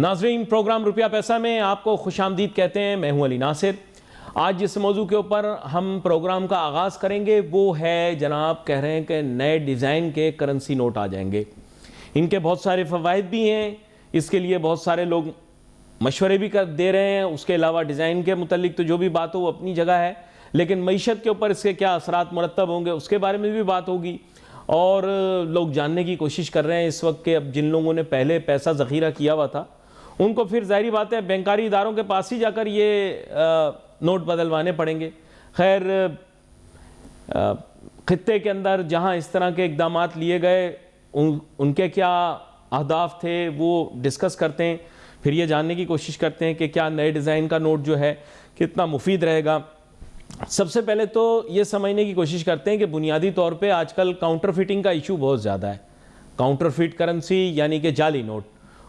ناظرین، پروگرام روپیہ پیسہ میں آپ کو خوش آمدید کہتے ہیں۔ میں ہوں علی ناصر۔ آج جس موضوع کے اوپر ہم پروگرام کا آغاز کریں گے وہ ہے جناب کہہ رہے ہیں کہ نئے ڈیزائن کے کرنسی نوٹ آ جائیں گے۔ ان کے بہت سارے فوائد بھی ہیں، اس کے لیے بہت سارے لوگ مشورے بھی دے رہے ہیں۔ اس کے علاوہ ڈیزائن کے متعلق تو جو بھی بات ہو وہ اپنی جگہ ہے، لیکن معیشت کے اوپر اس کے کیا اثرات مرتب ہوں گے اس کے بارے میں بھی بات ہوگی، اور لوگ جاننے کی کوشش کر رہے ہیں اس وقت کہ اب جن لوگوں نے پہلے پیسہ ذخیرہ کیا ہوا تھا ان کو پھر ظاہری بات ہے بینکاری اداروں کے پاس ہی جا کر یہ نوٹ بدلوانے پڑیں گے۔ خیر، خطے کے اندر جہاں اس طرح کے اقدامات لیے گئے ان کے کیا اہداف تھے وہ ڈسکس کرتے ہیں، پھر یہ جاننے کی کوشش کرتے ہیں کہ کیا نئے ڈیزائن کا نوٹ جو ہے کتنا مفید رہے گا۔ سب سے پہلے تو یہ سمجھنے کی کوشش کرتے ہیں کہ بنیادی طور پہ آج کل کاؤنٹر فیٹنگ کا ایشو بہت زیادہ ہے۔ کاؤنٹر فیٹ کرنسی یعنی کہ جعلی نوٹ،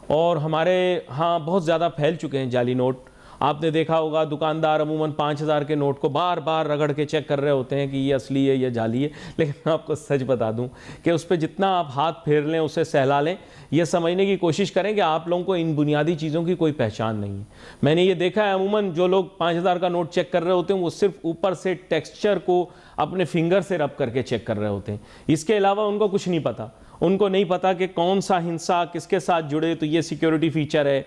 اور ہمارے ہاں بہت زیادہ پھیل چکے ہیں جعلی نوٹ۔ آپ نے دیکھا ہوگا دکاندار عموماً 5000 کے نوٹ کو بار بار رگڑ کے چیک کر رہے ہوتے ہیں کہ یہ اصلی ہے یہ جعلی ہے، لیکن میں آپ کو سچ بتا دوں کہ اس پہ جتنا آپ ہاتھ پھیر لیں اسے سہلا لیں، یہ سمجھنے کی کوشش کریں کہ آپ لوگوں کو ان بنیادی چیزوں کی کوئی پہچان نہیں ہے۔ میں نے یہ دیکھا ہے عموماً جو لوگ 5000 کا نوٹ چیک کر رہے ہوتے ہیں وہ صرف اوپر سے ٹیکسچر کو اپنے فنگر سے رب کر کے چیک کر رہے ہوتے ہیں، اس کے علاوہ ان کو کچھ نہیں پتا۔ ان کو نہیں پتا کہ کون سا ہنسا کس کے ساتھ جڑے تو یہ سیکیورٹی فیچر ہے،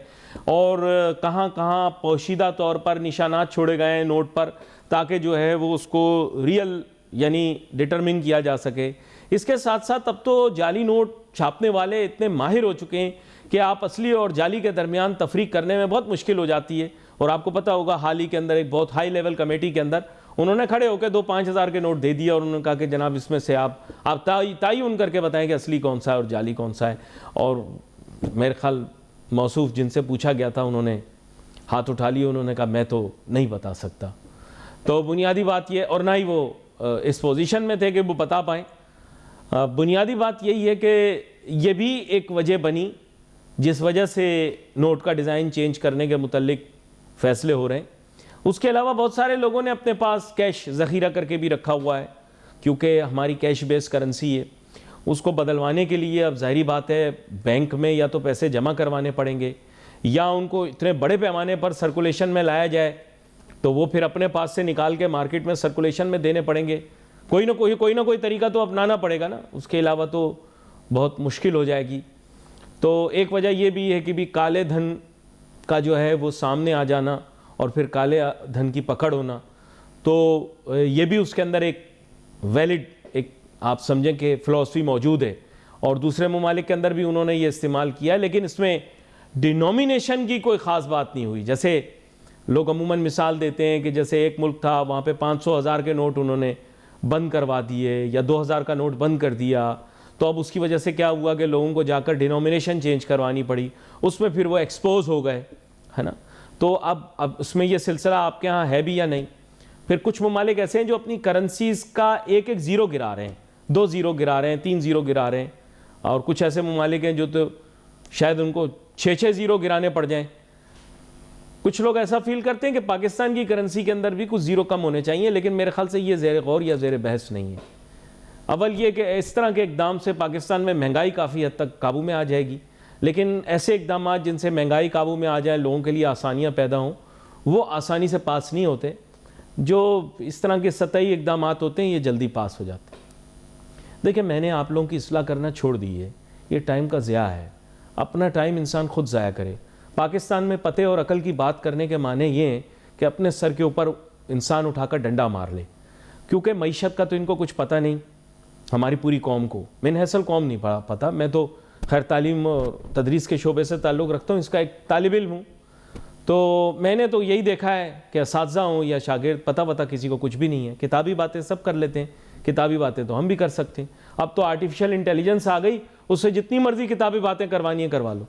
اور کہاں کہاں پوشیدہ طور پر نشانات چھوڑے گئے ہیں نوٹ پر تاکہ جو ہے وہ اس کو ریئل یعنی ڈٹرمن کیا جا سکے۔ اس کے ساتھ ساتھ اب تو جعلی نوٹ چھاپنے والے اتنے ماہر ہو چکے ہیں کہ آپ اصلی اور جعلی کے درمیان تفریق کرنے میں بہت مشکل ہو جاتی ہے۔ اور آپ کو پتہ ہوگا حال ہی کے اندر ایک بہت ہائی لیول کمیٹی کے اندر انہوں نے کھڑے ہو کے 5000 کے نوٹ دے دیا، اور انہوں نے کہا کہ جناب اس میں سے آپ تعین کر کے بتائیں کہ اصلی کون سا ہے اور جعلی کون سا ہے۔ اور میرے خیال موصوف جن سے پوچھا گیا تھا انہوں نے ہاتھ اٹھا لیے، انہوں نے کہا میں تو نہیں بتا سکتا۔ تو بنیادی بات یہ، اور نہ ہی وہ اس پوزیشن میں تھے کہ وہ بتا پائیں۔ بنیادی بات یہی ہے کہ یہ بھی ایک وجہ بنی جس وجہ سے نوٹ کا ڈیزائن چینج کرنے کے متعلق فیصلے ہو رہے ہیں۔ اس کے علاوہ بہت سارے لوگوں نے اپنے پاس کیش ذخیرہ کر کے بھی رکھا ہوا ہے، کیونکہ ہماری کیش بیس کرنسی ہے، اس کو بدلوانے کے لیے اب ظاہری بات ہے بینک میں یا تو پیسے جمع کروانے پڑیں گے، یا ان کو اتنے بڑے پیمانے پر سرکولیشن میں لایا جائے تو وہ پھر اپنے پاس سے نکال کے مارکیٹ میں سرکولیشن میں دینے پڑیں گے۔ کوئی نہ کوئی طریقہ تو اپنانا پڑے گا نا، اس کے علاوہ تو بہت مشکل ہو جائے گی۔ تو ایک وجہ یہ بھی ہے کہ بھی کالے دھن کا جو ہے وہ سامنے آ جانا اور پھر کالے دھن کی پکڑ ہونا، تو یہ بھی اس کے اندر ایک ویلڈ ایک آپ سمجھیں کہ فلسفی موجود ہے، اور دوسرے ممالک کے اندر بھی انہوں نے یہ استعمال کیا ہے، لیکن اس میں ڈینومینیشن کی کوئی خاص بات نہیں ہوئی۔ جیسے لوگ عموماً مثال دیتے ہیں کہ جیسے ایک ملک تھا وہاں پہ 500,000 کے نوٹ انہوں نے بند کروا دیے یا 2000 کا نوٹ بند کر دیا، تو اب اس کی وجہ سے کیا ہوا کہ لوگوں کو جا کر ڈینومینیشن چینج کروانی پڑی، اس میں پھر وہ ایکسپوز ہو گئے، ہے نا۔ تو اب اس میں یہ سلسلہ آپ کے ہاں ہے بھی یا نہیں۔ پھر کچھ ممالک ایسے ہیں جو اپنی کرنسیز کا ایک زیرو گرا رہے ہیں، 2 زیرو گرا رہے ہیں، 3 زیرو گرا رہے ہیں، اور کچھ ایسے ممالک ہیں جو تو شاید ان کو 6 زیرو گرانے پڑ جائیں۔ کچھ لوگ ایسا فیل کرتے ہیں کہ پاکستان کی کرنسی کے اندر بھی کچھ زیرو کم ہونے چاہیے، لیکن میرے خیال سے یہ زیر غور یا زیر بحث نہیں ہے۔ اول یہ کہ اس طرح کے اقدام سے پاکستان میں مہنگائی کافی حد تک قابو میں آ جائے گی، لیکن ایسے اقدامات جن سے مہنگائی قابو میں آ جائیں، لوگوں کے لیے آسانیاں پیدا ہوں، وہ آسانی سے پاس نہیں ہوتے۔ جو اس طرح کے سطحی اقدامات ہوتے ہیں یہ جلدی پاس ہو جاتے ہیں۔ دیکھیں، میں نے آپ لوگوں کی اصلاح کرنا چھوڑ دی ہے، یہ ٹائم کا ضیاع ہے۔ اپنا ٹائم انسان خود ضائع کرے۔ پاکستان میں پتے اور عقل کی بات کرنے کے معنی یہ ہیں کہ اپنے سر کے اوپر انسان اٹھا کر ڈنڈا مار لے، کیونکہ معیشت کا تو ان کو کچھ پتہ نہیں۔ ہماری پوری قوم کو، میں نے حیثل قوم نہیں پتہ، میں تو خیر تعلیم و تدریس کے شعبے سے تعلق رکھتا ہوں، اس کا ایک طالب علم ہوں، تو میں نے تو یہی دیکھا ہے کہ اساتذہ ہوں یا شاگرد پتہ کسی کو کچھ بھی نہیں ہے۔ کتابی باتیں سب کر لیتے ہیں، کتابی باتیں تو ہم بھی کر سکتے ہیں۔ اب تو آرٹیفیشل انٹیلیجنس آ گئی، اس سے جتنی مرضی کتابی باتیں کروانی ہیں کروا لو۔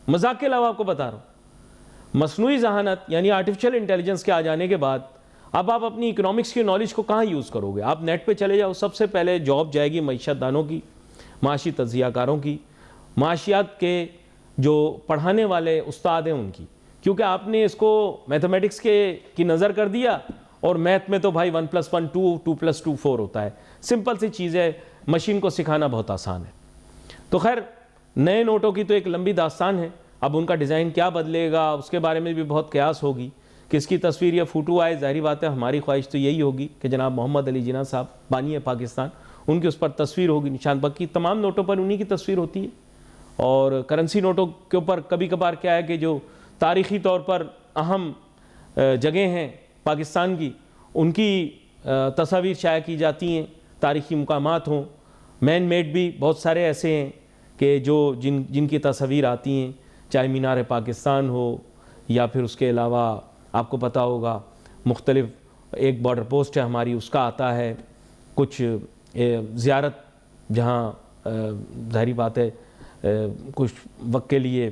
مذاق کے علاوہ آپ کو بتا رہا ہوں، مصنوعی ذہانت یعنی آرٹیفیشل انٹیلیجنس کے آ جانے کے بعد اب آپ اپنی اکنامکس کی نالج کو کہاں یوز کرو گے؟ آپ نیٹ پہ چلے جاؤ، سب سے پہلے جاب جائے گی معیشت دانوں کی، معاشی تجزیہ کاروں کی، معاشیات کے جو پڑھانے والے استاد ہیں ان کی، کیونکہ آپ نے اس کو میتھمیٹکس کی نظر کر دیا، اور میتھ میں تو بھائی 1+1 2، 2+2 4 ہوتا ہے، سمپل سی چیز ہے، مشین کو سکھانا بہت آسان ہے۔ تو خیر، نئے نوٹوں کی تو ایک لمبی داستان ہے، اب ان کا ڈیزائن کیا بدلے گا اس کے بارے میں بھی بہت قیاس ہوگی. کس کی تصویر یا فوٹو آئے, ظاہری بات ہے ہماری خواہش تو یہی ہوگی کہ جناب محمد علی جناح صاحب بانی پاکستان, ان کی اس پر تصویر ہوگی. نشان باقی تمام نوٹوں پر انہی کی تصویر ہوتی ہے. اور کرنسی نوٹوں کے اوپر کبھی کبھار کیا ہے کہ جو تاریخی طور پر اہم جگہیں ہیں پاکستان کی, ان کی تصاویر شائع کی جاتی ہیں, تاریخی مقامات ہوں. مین میڈ بھی بہت سارے ایسے ہیں کہ جو جن کی تصاویر آتی ہیں, چاہے مینار پاکستان ہو یا پھر اس کے علاوہ آپ کو پتہ ہوگا مختلف, ایک بارڈر پوسٹ ہے ہماری اس کا آتا ہے, کچھ زیارت جہاں ظاہری بات ہے کچھ وقت کے لیے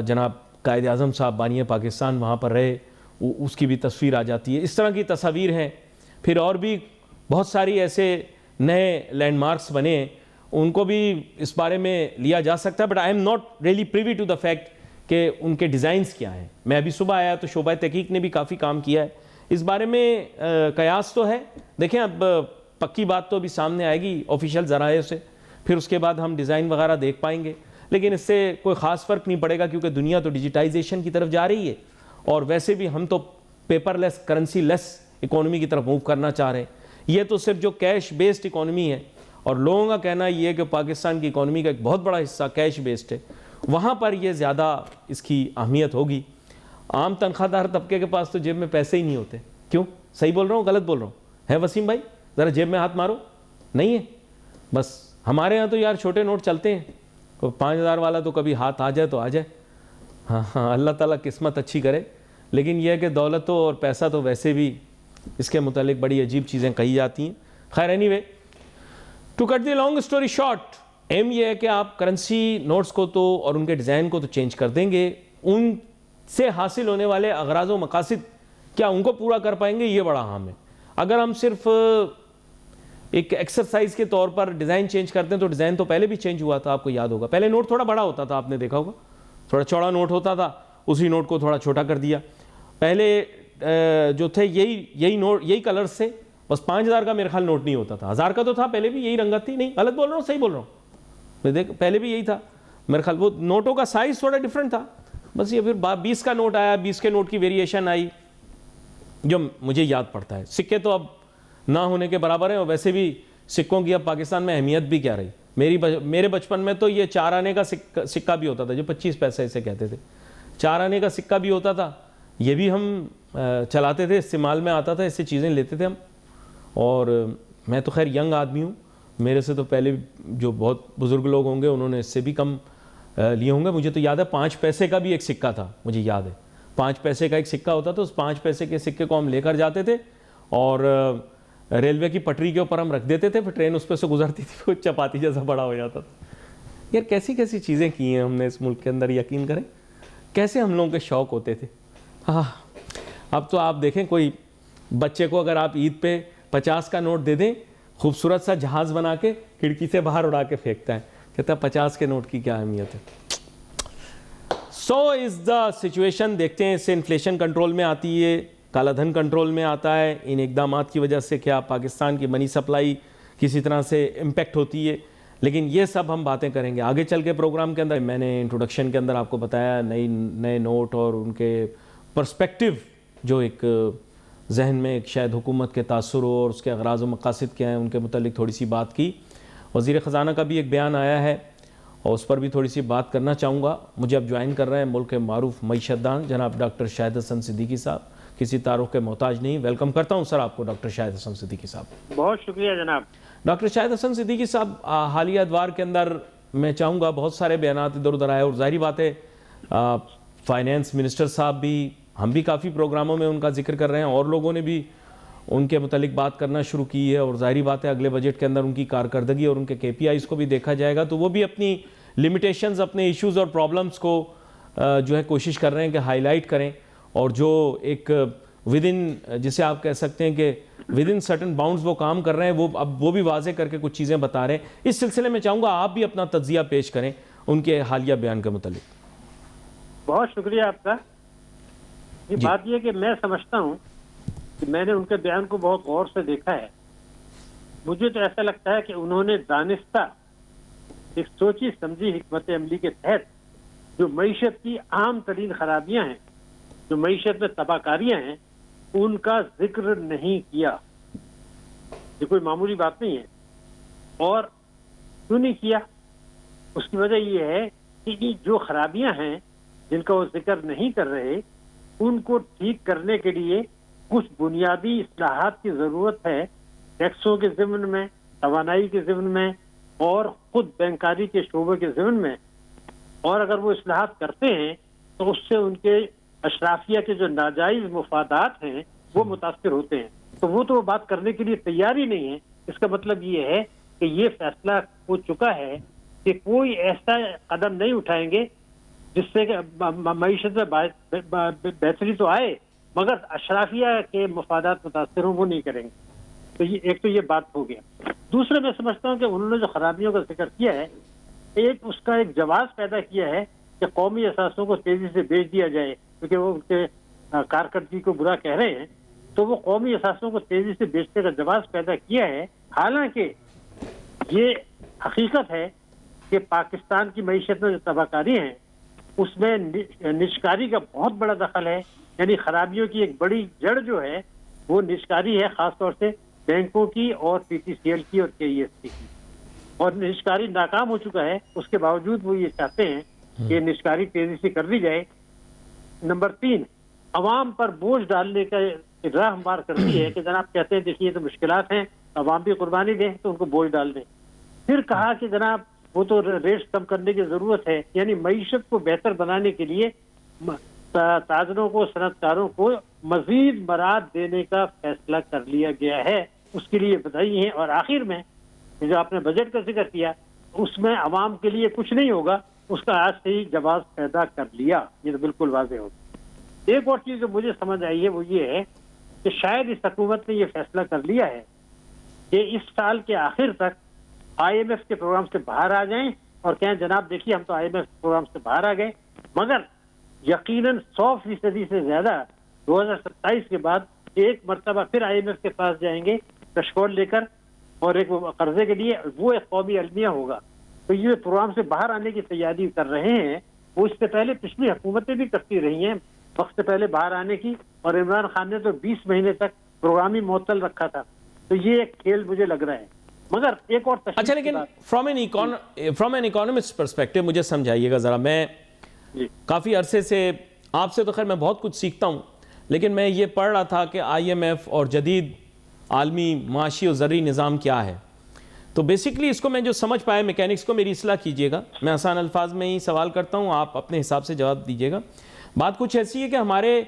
جناب قائد اعظم صاحب بانی پاکستان وہاں پر رہے, اس کی بھی تصویر آ جاتی ہے. اس طرح کی تصاویر ہیں. پھر اور بھی بہت ساری ایسے نئے لینڈ مارکس بنے ہیں, ان کو بھی اس بارے میں لیا جا سکتا ہے. But I am not really privy to the fact کہ ان کے ڈیزائنز کیا ہیں. میں ابھی صبح آیا تو شعبہ تحقیق نے بھی کافی کام کیا ہے اس بارے میں. قیاس تو ہے, دیکھیں اب پکی بات تو ابھی سامنے آئے گی آفیشیل ذرائع سے, پھر اس کے بعد ہم ڈیزائن وغیرہ دیکھ پائیں گے. لیکن اس سے کوئی خاص فرق نہیں پڑے گا کیونکہ دنیا تو ڈیجیٹائزیشن کی طرف جا رہی ہے, اور ویسے بھی ہم تو پیپر لیس کرنسی لیس اکانومی کی طرف موو کرنا چاہ رہے ہیں. یہ تو صرف جو کیش بیسڈ اکانومی ہے, اور لوگوں کا کہنا یہ ہے کہ پاکستان کی اکانومی کا ایک بہت بڑا حصہ کیش بیسڈ ہے, وہاں پر یہ زیادہ اس کی اہمیت ہوگی. عام تنخواہ دار طبقے کے پاس تو جیب میں پیسے ہی نہیں ہوتے. کیوں, صحیح بول رہا ہوں غلط بول رہا ہوں؟ ہے وسیم بھائی, ذرا جیب میں ہاتھ مارو. نہیں ہے, بس ہمارے ہاں تو یار چھوٹے نوٹ چلتے ہیں, 5,000 والا تو کبھی ہاتھ آ جائے تو آ جائے. ہاں اللہ تعالیٰ قسمت اچھی کرے. لیکن یہ ہے کہ دولت تو اور پیسہ تو ویسے بھی اس کے متعلق بڑی عجیب چیزیں کہی جاتی ہیں. خیر anyway, to cut the long story short, ایم یہ ہے کہ آپ کرنسی نوٹس کو تو اور ان کے ڈیزائن کو تو چینج کر دیں گے, ان سے حاصل ہونے والے اغراض و مقاصد کیا ان کو پورا کر پائیں گے, یہ بڑا اہم ہے. اگر ہم صرف ایک ایکسرسائز کے طور پر ڈیزائن چینج کرتے ہیں تو ڈیزائن تو پہلے بھی چینج ہوا تھا, آپ کو یاد ہوگا. پہلے نوٹ تھوڑا بڑا ہوتا تھا, آپ نے دیکھا ہوگا, تھوڑا چوڑا نوٹ ہوتا تھا, اسی نوٹ کو تھوڑا چھوٹا کر دیا. پہلے جو تھے یہی نوٹ یہی کلرز سے, بس 5,000 کا میرے خیال نوٹ نہیں ہوتا تھا, 1,000 کا تو تھا پہلے بھی, یہی رنگت تھی. نہیں غلط بول رہا ہوں, صحیح بول رہا ہوں میں, دیکھ پہلے بھی یہی تھا میرے خیال. وہ نوٹوں کا سائز تھوڑا ڈفرنٹ تھا بس. یہ پھر 20 کا نوٹ آیا, 20 کے نوٹ کی ویریشن آئی جو مجھے یاد پڑتا ہے. سکے تو اب نہ ہونے کے برابر ہیں, اور ویسے بھی سکوں کی اب پاکستان میں اہمیت بھی کیا رہی. میرے بچپن میں تو یہ 4 آنے کا سکہ بھی ہوتا تھا, جو 25 پیسے اسے کہتے تھے. 4 آنے کا سکہ بھی ہوتا تھا, یہ بھی ہم چلاتے تھے, استعمال میں آتا تھا, اس سے چیزیں لیتے تھے ہم. اور میں تو خیر ینگ آدمی ہوں, میرے سے تو پہلے جو بہت بزرگ لوگ ہوں گے انہوں نے اس سے بھی کم لیے ہوں گے. مجھے تو یاد ہے 5 پیسے کا بھی ایک سکہ تھا, مجھے یاد ہے 5 پیسے کا ایک سکہ ہوتا تھا. اس 5 پیسے کے سکے کو ہم لے کر جاتے تھے اور ریلوے کی پٹری کے اوپر ہم رکھ دیتے تھے, پھر ٹرین اس پہ سے گزرتی تھی, وہ چپاتی جیسا بڑا ہو جاتا تھا. یار کیسی کیسی چیزیں کی ہیں ہم نے اس ملک کے اندر, یقین کریں کیسے ہم لوگوں کے شوق ہوتے تھے. ہاں اب تو آپ دیکھیں, کوئی بچے کو اگر آپ عید پہ 50 کا نوٹ دے دیں, خوبصورت سا جہاز بنا کے کھڑکی سے باہر اڑا کے پھینکتا ہے, کہتا ہے 50 کے نوٹ کی کیا اہمیت ہے. سو از دا سچویشن. دیکھتے ہیں اس سے انفلیشن کنٹرول میں آتی ہے, کالا دھن کنٹرول میں آتا ہے. ان اقدامات کی وجہ سے کیا پاکستان کی منی سپلائی کسی طرح سے امپیکٹ ہوتی ہے. لیکن یہ سب ہم باتیں کریں گے آگے چل کے پروگرام کے اندر. میں نے انٹروڈکشن کے اندر آپ کو بتایا نئے نوٹ اور ان کے پرسپیکٹیو, جو ایک ذہن میں ایک شاید حکومت کے تاثر ہو اور اس کے اغراض و مقاصد کیا ہیں, ان کے متعلق تھوڑی سی بات کی. وزیر خزانہ کا بھی ایک بیان آیا ہے اور اس پر بھی تھوڑی سی بات کرنا چاہوں گا. مجھے اب جوائن کر رہے ہیں ملک کے معروف معیشت دان جناب ڈاکٹر شاہد حسن صدیقی صاحب. کسی تعارف کے محتاج نہیں, ویلکم کرتا ہوں سر آپ کو ڈاکٹر شاہد حسن صدیقی صاحب. بہت شکریہ جناب. ڈاکٹر شاہد حسن صدیقی صاحب, حالیہ ادوار کے اندر میں چاہوں گا بہت سارے بیانات ادھر ادھر آئے, اور ظاہری بات ہے فائنینس منسٹر صاحب بھی, ہم بھی کافی پروگراموں میں ان کا ذکر کر رہے ہیں, اور لوگوں نے بھی ان کے متعلق بات کرنا شروع کی ہے. اور ظاہری بات ہے اگلے بجٹ کے اندر ان کی کارکردگی اور ان کے KPIs کو بھی دیکھا جائے گا, تو وہ بھی اپنی لمیٹیشنز, اپنے ایشوز اور پرابلمز کو جو ہے کوشش کر رہے ہیں کہ ہائی لائٹ کریں, اور جو ایک ود ان جسے آپ کہہ سکتے ہیں کہ ود ان سرٹن باؤنڈز وہ کام کر رہے ہیں, وہ اب وہ بھی واضح کر کے کچھ چیزیں بتا رہے ہیں. اس سلسلے میں چاہوں گا آپ بھی اپنا تجزیہ پیش کریں ان کے حالیہ بیان کے متعلق. بہت شکریہ آپ کا. یہ بات یہ کہ میں سمجھتا ہوں کہ میں نے ان کے بیان کو بہت غور سے دیکھا ہے. مجھے تو ایسا لگتا ہے کہ انہوں نے دانستہ ایک سوچی سمجھی حکمت عملی کے تحت جو معیشت کی عام ترین خرابیاں ہیں، جو معیشت میں تباہ کاریاں ہیں، ان کا ذکر نہیں کیا. یہ کوئی معمولی بات نہیں ہے. اور کیوں نہیں کیا؟ اس کی وجہ یہ ہے کہ جو خرابیاں ہیں جن کا وہ ذکر نہیں کر رہے، ان کو ٹھیک کرنے کے لیے کچھ بنیادی اصلاحات کی ضرورت ہے، ٹیکسوں کے ضمن میں، توانائی کے ضمن میں، اور خود بینکاری کے شعبے کے ضمن میں. اور اگر وہ اصلاحات کرتے ہیں تو اس سے ان کے اشرافیہ کے جو ناجائز مفادات ہیں وہ متاثر ہوتے ہیں. تو وہ بات کرنے کے لیے تیار ہی نہیں ہے. اس کا مطلب یہ ہے کہ یہ فیصلہ ہو چکا ہے کہ کوئی ایسا قدم نہیں اٹھائیں گے جس سے کہ معیشت میں بہتری تو آئے مگر اشرافیہ کے مفادات متاثر ہوں، وہ نہیں کریں گے. تو یہ ایک تو یہ بات ہو گیا. دوسرے میں سمجھتا ہوں کہ انہوں نے جو خرابیوں کا ذکر کیا ہے، اس کا ایک جواز پیدا کیا ہے کہ قومی اثاثوں کو تیزی سے بیچ دیا جائے، کیونکہ وہ ان کے کارکردگی کو برا کہہ رہے ہیں. تو وہ قومی اثاثوں کو تیزی سے بیچنے کا جواز پیدا کیا ہے. حالانکہ یہ حقیقت ہے کہ پاکستان کی معیشت میں جو تباہ کاری ہیں اس میں نجکاری کا بہت بڑا دخل ہے. یعنی خرابیوں کی ایک بڑی جڑ جو ہے وہ نجکاری ہے، خاص طور سے بینکوں کی اور پی ٹی سی ایل کی اور کے ای ایس سی کی. اور نجکاری ناکام ہو چکا ہے، اس کے باوجود وہ یہ چاہتے ہیں کہ نجکاری تیزی سے کر دی جائے. نمبر 3، عوام پر بوجھ ڈالنے کا راہ ہموار کرتی ہے کہ جناب کہتے ہیں دیکھیے تو مشکلات ہیں، عوام بھی قربانی دیں تو ان کو بوجھ ڈال دیں. پھر کہا کہ جناب وہ تو ریٹ کم کرنے کی ضرورت ہے. یعنی معیشت کو بہتر بنانے کے لیے تاجروں کو، صنعت کاروں کو مزید برآت دینے کا فیصلہ کر لیا گیا ہے. اس کے لیے بدائی ہیں. اور آخر میں جو آپ نے بجٹ کا ذکر کیا اس میں عوام کے لیے کچھ نہیں ہوگا، اس کا آج سے ہی جواز پیدا کر لیا. یہ تو بالکل واضح ہوگا. ایک اور چیز جو مجھے سمجھ آئی ہے وہ یہ ہے کہ شاید اس حکومت نے یہ فیصلہ کر لیا ہے کہ اس سال کے آخر تک آئی ایم ایف کے پروگرام سے باہر آ جائیں اور کہیں جناب دیکھیے ہم تو آئی ایم ایف پروگرام سے باہر آ گئے، مگر یقیناً 100% سے زیادہ 2027 کے بعد ایک مرتبہ پھر آئی ایم ایف کے پاس جائیں گے کشکول لے کر، اور ایک قرضے کے لیے، وہ ایک قومی المیہ ہوگا. تو یہ پروگرام سے باہر آنے کی تیاری کر رہے ہیں. وہ اس سے پہلے پچھلی حکومتیں بھی کرتی رہی ہیں وقت سے پہلے باہر آنے کی، اور عمران خان نے تو 20 مہینے تک پروگرام ہی معطل رکھا تھا. تو یہ ایک کھیل مجھے لگ رہا ہے. مگر ایک اور اچھا، لیکن فرام این اکانومسٹ پرسپیکٹو مجھے سمجھائیے گا ذرا. میں کافی عرصے سے آپ سے تو خیر میں بہت کچھ سیکھتا ہوں، لیکن میں یہ پڑھ رہا تھا کہ آئی ایم ایف اور جدید عالمی معاشی و زرعی نظام کیا ہے. تو بیسیکلی اس کو میں جو سمجھ پایا، میکینکس کو میری اصلاح کیجیے گا، میں آسان الفاظ میں ہی سوال کرتا ہوں، آپ اپنے حساب سے جواب دیجیے گا. بات کچھ ایسی ہے کہ ہمارے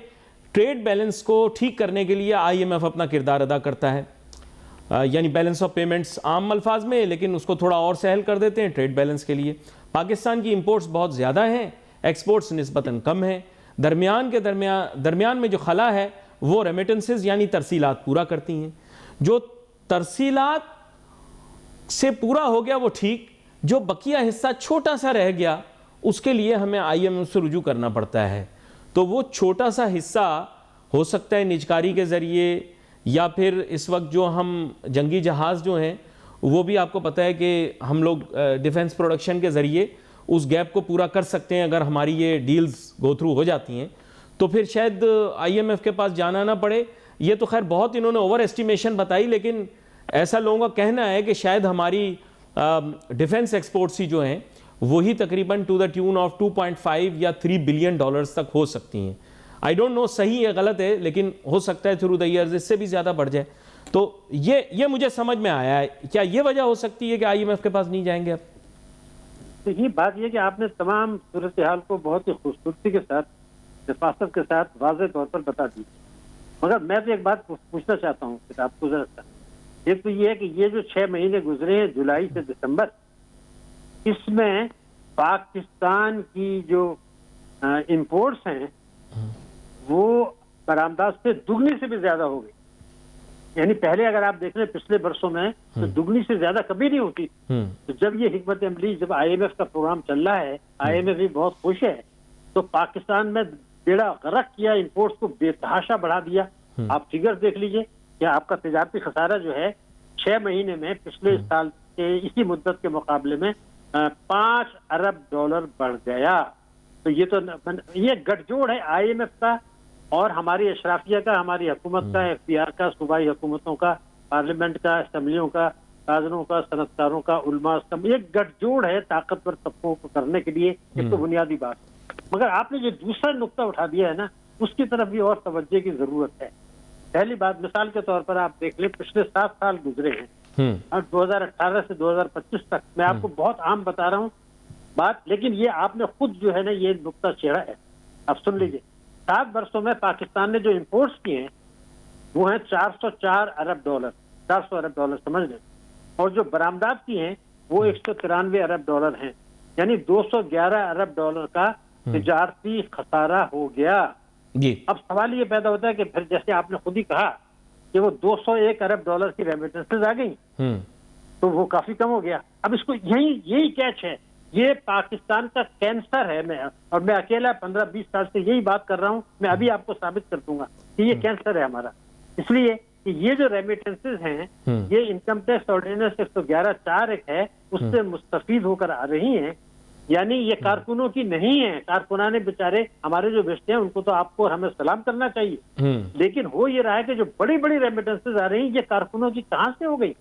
ٹریڈ بیلنس کو ٹھیک کرنے کے لیے آئی ایم ایف اپنا کردار ادا کرتا ہے. یعنی بیلنس آف پیمنٹس عام الفاظ میں، لیکن اس کو تھوڑا اور سہل کر دیتے ہیں ٹریڈ بیلنس کے لیے. پاکستان کی امپورٹس بہت زیادہ ہیں، ایکسپورٹس نسبتاً کم ہیں. درمیان میں جو خلا ہے وہ ریمیٹنسز یعنی ترسیلات پورا کرتی ہیں. جو ترسیلات سے پورا ہو گیا وہ ٹھیک، جو بقیہ حصہ چھوٹا سا رہ گیا اس کے لیے ہمیں آئی ایم ایف سے رجوع کرنا پڑتا ہے. تو وہ چھوٹا سا حصہ ہو سکتا ہے نجکاری کے ذریعے، یا پھر اس وقت جو ہم جنگی جہاز جو ہیں وہ بھی آپ کو پتہ ہے کہ ہم لوگ ڈیفنس پروڈکشن کے ذریعے اس گیپ کو پورا کر سکتے ہیں اگر ہماری یہ ڈیلز گو تھرو ہو جاتی ہیں. تو پھر شاید آئی ایم ایف کے پاس جانا نہ پڑے. یہ تو خیر بہت انہوں نے اوور ایسٹیمیشن بتائی، لیکن ایسا لوگوں کا کہنا ہے کہ شاید ہماری ڈیفنس ایکسپورٹس ہی جو ہیں وہی تقریباً ٹو دا ٹیون آف 2.5 یا 3 بلین ڈالرز تک ہو سکتی ہیں. آئی ڈونٹ نو صحیح ہے غلط ہے، لیکن ہو سکتا ہے تھرو دا ایئرز اس سے بھی زیادہ بڑھ جائے. تو یہ مجھے سمجھ میں آیا ہے. کیا یہ وجہ ہو سکتی ہے کہ آئی ایم ایف کے پاس نہیں جائیں گے اب؟ دیکھیے بات یہ کہ آپ نے تمام صورتحال کو بہت ہی خوبصورتی کے ساتھ، نفاست کے ساتھ واضح طور پر بتا دی. مگر میں تو ایک بات پوچھنا چاہتا ہوں کہ آپ کو ذرا سا. ایک تو یہ ہے کہ یہ جو 6 مہینے گزرے ہیں جولائی سے دسمبر، اس میں پاکستان کی جو امپورٹس ہیں وہ برآمدات سے دگنی سے بھی زیادہ ہو گئی. یعنی پہلے اگر آپ دیکھ لیں پچھلے برسوں میں تو دگنی سے زیادہ کبھی نہیں ہوتی. تو جب یہ حکمت عملی، جب آئی ایم ایف کا پروگرام چل رہا ہے، آئی ایم ایف بھی بہت خوش ہے، تو پاکستان میں بیڑا غرق کیا، امپورٹس کو بے تحاشا بڑھا دیا. آپ فگر دیکھ لیجئے کہ آپ کا تجارتی خسارہ جو ہے 6 مہینے میں پچھلے سال کے اسی مدت کے مقابلے میں $5 ارب بڑھ گیا. تو یہ گٹھ جوڑ ہے IMF کا اور ہماری اشرافیہ کا, ہماری حکومت کا, FPR کا, صوبائی حکومتوں کا, پارلیمنٹ کا, اسمبلیوں کا, تاجروں کا, صنعتکاروں کا, علماء کا. ایک گٹھ جوڑ ہے طاقتور طبقوں کو کرنے کے لیے. ایک تو بنیادی بات. مگر آپ نے جو دوسرا نقطہ اٹھا دیا ہے نا, اس کی طرف بھی اور توجہ کی ضرورت ہے. پہلی بات, مثال کے طور پر آپ دیکھ لیں, پچھلے 7 سال گزرے ہیں, اور 2018 سے 2025 تک, میں آپ کو بہت عام بتا رہا ہوں بات, لیکن یہ آپ نے خود جو ہے نا یہ نقطہ چھیڑا ہے. اب سن لیجیے, 7 برسوں میں پاکستان نے جو امپورٹس کیے ہیں وہ ہیں $404 ارب, 400 ارب ڈالر سمجھ لیں, اور جو برآمدات کی ہیں وہ $193 ارب ہیں. یعنی $211 ارب کا تجارتی خسارہ ہو گیا. اب سوال یہ پیدا ہوتا ہے کہ پھر جیسے آپ نے خود ہی کہا کہ وہ $201 ارب کی ریمیٹنسز آ گئی, تو وہ کافی کم ہو گیا. اب اس کو یہی کیچ ہے, یہ پاکستان کا کینسر ہے. میں اکیلا 15-20 سال سے یہی بات کر رہا ہوں. میں ابھی آپ کو ثابت کر دوں گا کہ یہ کینسر ہے ہمارا. اس لیے کہ یہ جو ریمیٹنسز ہیں, یہ انکم ٹیکس آرڈیننس 111(4) ایک ہے, اس سے مستفید ہو کر آ رہی ہیں. یعنی یہ کارکنوں کی نہیں ہے. کارکنان بیچارے ہمارے جو بیچتے ہیں ان کو تو آپ کو اور ہمیں سلام کرنا چاہیے, لیکن ہو یہ رہا ہے کہ جو بڑی بڑی ریمیٹنسز آ رہی ہیں یہ کارکنوں کی کہاں سے ہو گئی.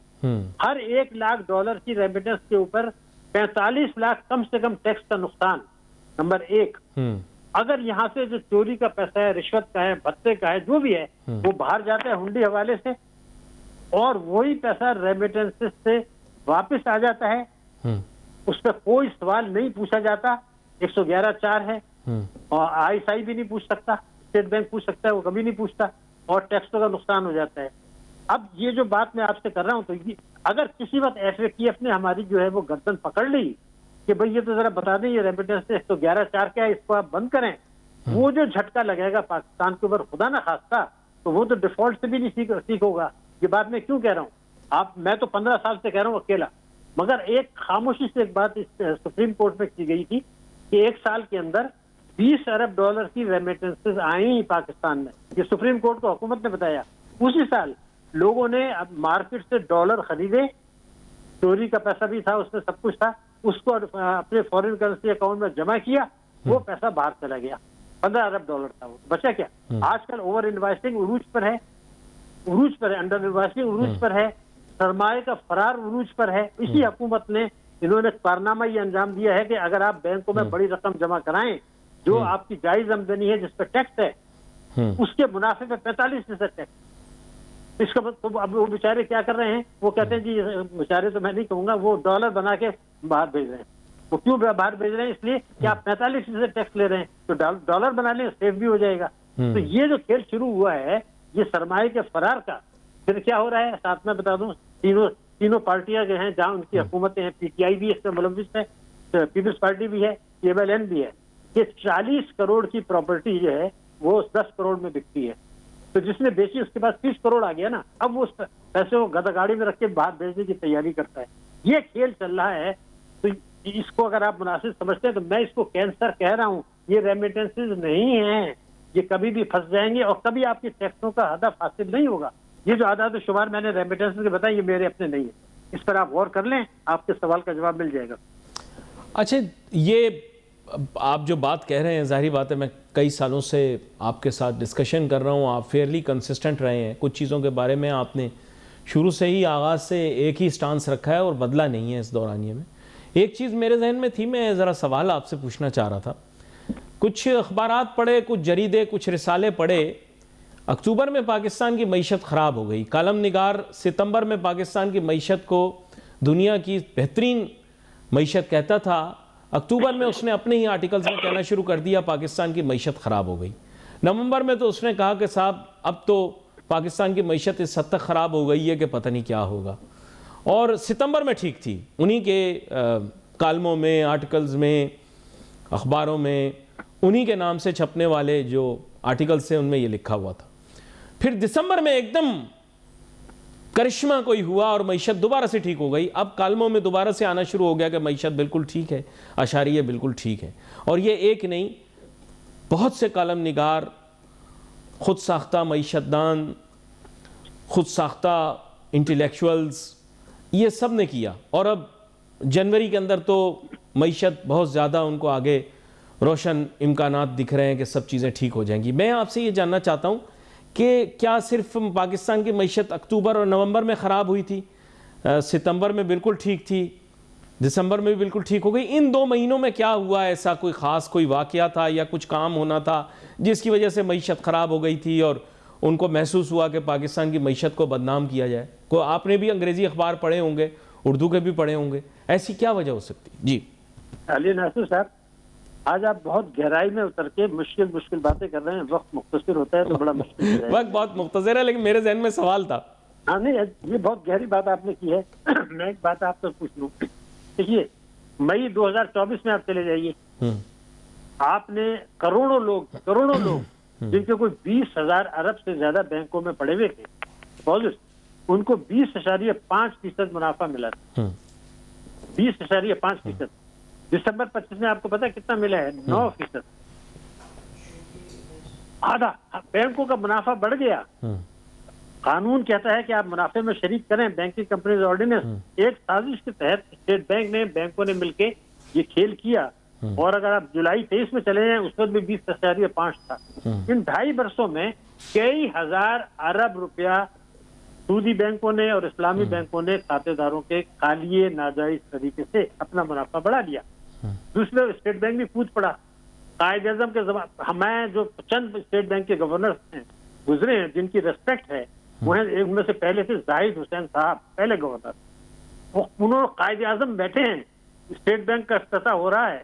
ہر $1 لاکھ کی ریمیٹنس کے اوپر 45 لاکھ کم سے کم ٹیکس کا نقصان. نمبر 1, اگر یہاں سے جو چوری کا پیسہ ہے, رشوت کا ہے, بھتے کا ہے, جو بھی ہے, وہ باہر جاتا ہے ہنڈی حوالے سے, اور وہی پیسہ ریمیٹنس سے واپس آ جاتا ہے, اس پہ کوئی سوال نہیں پوچھا جاتا. 111(4) ہے, اور ISI بھی نہیں پوچھ سکتا, اسٹیٹ بینک پوچھ سکتا ہے, وہ کبھی نہیں پوچھتا, اور ٹیکسوں کا نقصان ہو جاتا ہے. اب یہ جو بات میں آپ سے کر رہا ہوں, تو اگر کسی وقت FATF نے ہماری جو ہے وہ گردن پکڑ لی کہ بھئی یہ تو ذرا بتا دیں یہ ریمیٹنس سے 111(4) کیا ہے, اس کو آپ بند کریں, وہ جو جھٹکا لگے گا پاکستان کے اوپر خدا نہ خواستہ, تو وہ تو ڈیفالٹ سے بھی نہیں سیکھ ہوگا. یہ بات میں کیوں کہہ رہا ہوں, میں تو 15 سال سے کہہ رہا ہوں اکیلا, مگر ایک خاموشی سے ایک بات سپریم کورٹ میں کی گئی تھی کہ 1 سال کے اندر $20 ارب کی ریمیٹنسز آئیں پاکستان میں. یہ سپریم کورٹ کو حکومت نے بتایا. اسی سال لوگوں نے اب مارکیٹ سے ڈالر خریدے, چوری کا پیسہ بھی تھا, اس میں سب کچھ تھا, اس کو اپنے فورن کرنسی اکاؤنٹ میں جمع کیا, وہ پیسہ باہر چلا گیا. $15 ارب تھا, وہ بچا کیا. آج کل اوور انویسٹنگ عروج پر ہے, انڈر انویسٹنگ عروج پر ہے, سرمایہ کا فرار عروج پر ہے. اسی حکومت نے انہوں نے کارنامہ یہ انجام دیا ہے کہ اگر آپ بینکوں میں بڑی رقم جمع کرائیں, جو آپ کی جائز آمدنی ہے جس پہ ٹیکس ہے, اس کے منافع پہ 45% ٹیکس. اس کا اب وہ بیچارے کیا کر رہے ہیں, وہ کہتے ہیں جی بیچارے تو میں نہیں کہوں گا, وہ ڈالر بنا کے باہر بھیج رہے ہیں. وہ کیوں باہر بھیج رہے ہیں, اس لیے کہ آپ 45% ٹیکس لے رہے ہیں, تو ڈالر بنا لیں, سیف بھی ہو جائے گا. تو یہ جو کھیل شروع ہوا ہے یہ سرمایہ کے فرار کا, پھر کیا ہو رہا ہے ساتھ میں بتا دوں, تینوں پارٹیاں جو ہیں جہاں ان کی حکومتیں ہیں, PTI بھی اس میں ملوث ہے, پیپلز پارٹی بھی ہے, MLN بھی ہے, کہ 40 کروڑ کی پراپرٹی جو ہے وہ 10 کروڑ میں بکتی ہے. تو جس نے بیچی اس کے پاس 30 کروڑ آ گیا نا, اب وہ پیسے کو گدا گاڑی میں رکھ کے باہر بھیجنے کی تیاری کرتا ہے. یہ کھیل چل رہا ہے. تو اس کو اگر آپ مناسب سمجھتے ہیں تو میں اس کو کینسر کہہ رہا ہوں. یہ ریمیٹنسز نہیں ہیں, یہ کبھی بھی پھنس جائیں گے اور کبھی آپ کی ٹیکسوں کا ہدف حاصل نہیں ہوگا. یہ جو اعداد و شمار میں نے ریمیٹنسز کے بتائے یہ میرے اپنے نہیں ہیں, اس پر آپ غور کر لیں, آپ کے سوال کا جواب مل جائے گا. اچھا, یہ آپ جو بات کہہ رہے ہیں ظاہری بات ہے, میں کئی سالوں سے آپ کے ساتھ ڈسکشن کر رہا ہوں, آپ فیئرلی کنسسٹنٹ رہے ہیں. کچھ چیزوں کے بارے میں آپ نے شروع سے ہی آغاز سے ایک ہی سٹانس رکھا ہے اور بدلا نہیں ہے اس دورانیے میں. ایک چیز میرے ذہن میں تھی, میں ذرا سوال آپ سے پوچھنا چاہ رہا تھا. کچھ اخبارات پڑھے, کچھ جریدے, کچھ رسالے پڑھے, اکتوبر میں پاکستان کی معیشت خراب ہو گئی. کالم نگار ستمبر میں پاکستان کی معیشت کو دنیا کی بہترین معیشت کہتا تھا, اکتوبر میں اس نے اپنے ہی آرٹیکلز میں کہنا شروع کر دیا پاکستان کی معیشت خراب ہو گئی. نومبر میں تو اس نے کہا کہ صاحب اب تو پاکستان کی معیشت اس حد تک خراب ہو گئی ہے کہ پتہ نہیں کیا ہوگا. اور ستمبر میں ٹھیک تھی, انہی کے کالموں میں, آرٹیکلز میں, اخباروں میں, انہی کے نام سے چھپنے والے جو آرٹیکلز تھے ان میں یہ لکھا ہوا تھا. پھر دسمبر میں ایک دم کرشمہ کوئی ہوا اور معیشت دوبارہ سے ٹھیک ہو گئی. اب کالموں میں دوبارہ سے آنا شروع ہو گیا کہ معیشت بالکل ٹھیک ہے, اشاریہ بالکل ٹھیک ہے. اور یہ ایک نہیں, بہت سے کالم نگار, خود ساختہ معیشت دان, خود ساختہ انٹلیکچوئلز, یہ سب نے کیا. اور اب جنوری کے اندر تو معیشت بہت زیادہ ان کو آگے روشن امکانات دکھ رہے ہیں کہ سب چیزیں ٹھیک ہو جائیں گی. میں آپ سے یہ جاننا چاہتا ہوں کہ کیا صرف پاکستان کی معیشت اکتوبر اور نومبر میں خراب ہوئی تھی؟ ستمبر میں بالکل ٹھیک تھی, دسمبر میں بھی بالکل ٹھیک ہو گئی. ان 2 مہینوں میں کیا ہوا؟ ایسا کوئی خاص کوئی واقعہ تھا یا کچھ کام ہونا تھا جس کی وجہ سے معیشت خراب ہو گئی تھی اور ان کو محسوس ہوا کہ پاکستان کی معیشت کو بدنام کیا جائے؟ کو آپ نے بھی انگریزی اخبار پڑھے ہوں گے, اردو کے بھی پڑھے ہوں گے, ایسی کیا وجہ ہو سکتی؟ جی علی ناصر صاحب, آج آپ بہت گہرائی میں اتر کے مشکل باتیں کر رہے ہیں. وقت مختصر ہوتا ہے تو بڑا مشکل ہے. وقت بہت مختصر ہے لیکن میرے ذہن میں سوال تھا. ہاں نہیں, یہ بہت گہری بات آپ نے کی ہے. میں ایک بات آپ سے پوچھ لوں. دیکھیے, مئی 2024 میں آپ چلے جائیے, آپ نے کروڑوں لوگ جن کے کوئی 20,000 ارب سے زیادہ بینکوں میں پڑے ہوئے تھے ڈپازٹ, ان کو 20.5% منافع ملا تھا. 20.5%. دسمبر 25 میں آپ کو پتا کتنا ملا ہے؟ 9%. آدھا بینکوں کا منافع بڑھ گیا. قانون کہتا ہے کہ آپ منافع میں شریک کریں. بینکنگ کمپنیز آرڈیننس ایک سازش کے تحت اسٹیٹ بینک نے بینکوں نے مل کے یہ کھیل کیا. اور اگر آپ جولائی 23 میں چلے جائیں, اس وقت بھی 20.5 تھا. ان 2.5 برسوں میں کئی ہزار ارب روپیہ سودی بینکوں نے اور اسلامی بینکوں نے کھاتے داروں کے خالیے ناجائز طریقے سے اپنا منافع بڑھا لیا. دوسرے اسٹیٹ بینک بھی کود پڑا. قائد اعظم کے میں جو چند اسٹیٹ بینک کے گورنر ہیں گزرے ہیں جن کی ریسپیکٹ ہے, وہ ہیں ان میں سے پہلے تھے زاہد حسین صاحب, پہلے گورنر. انہوں قائد اعظم بیٹھے ہیں, اسٹیٹ بینک کا افتتاح ہو رہا ہے,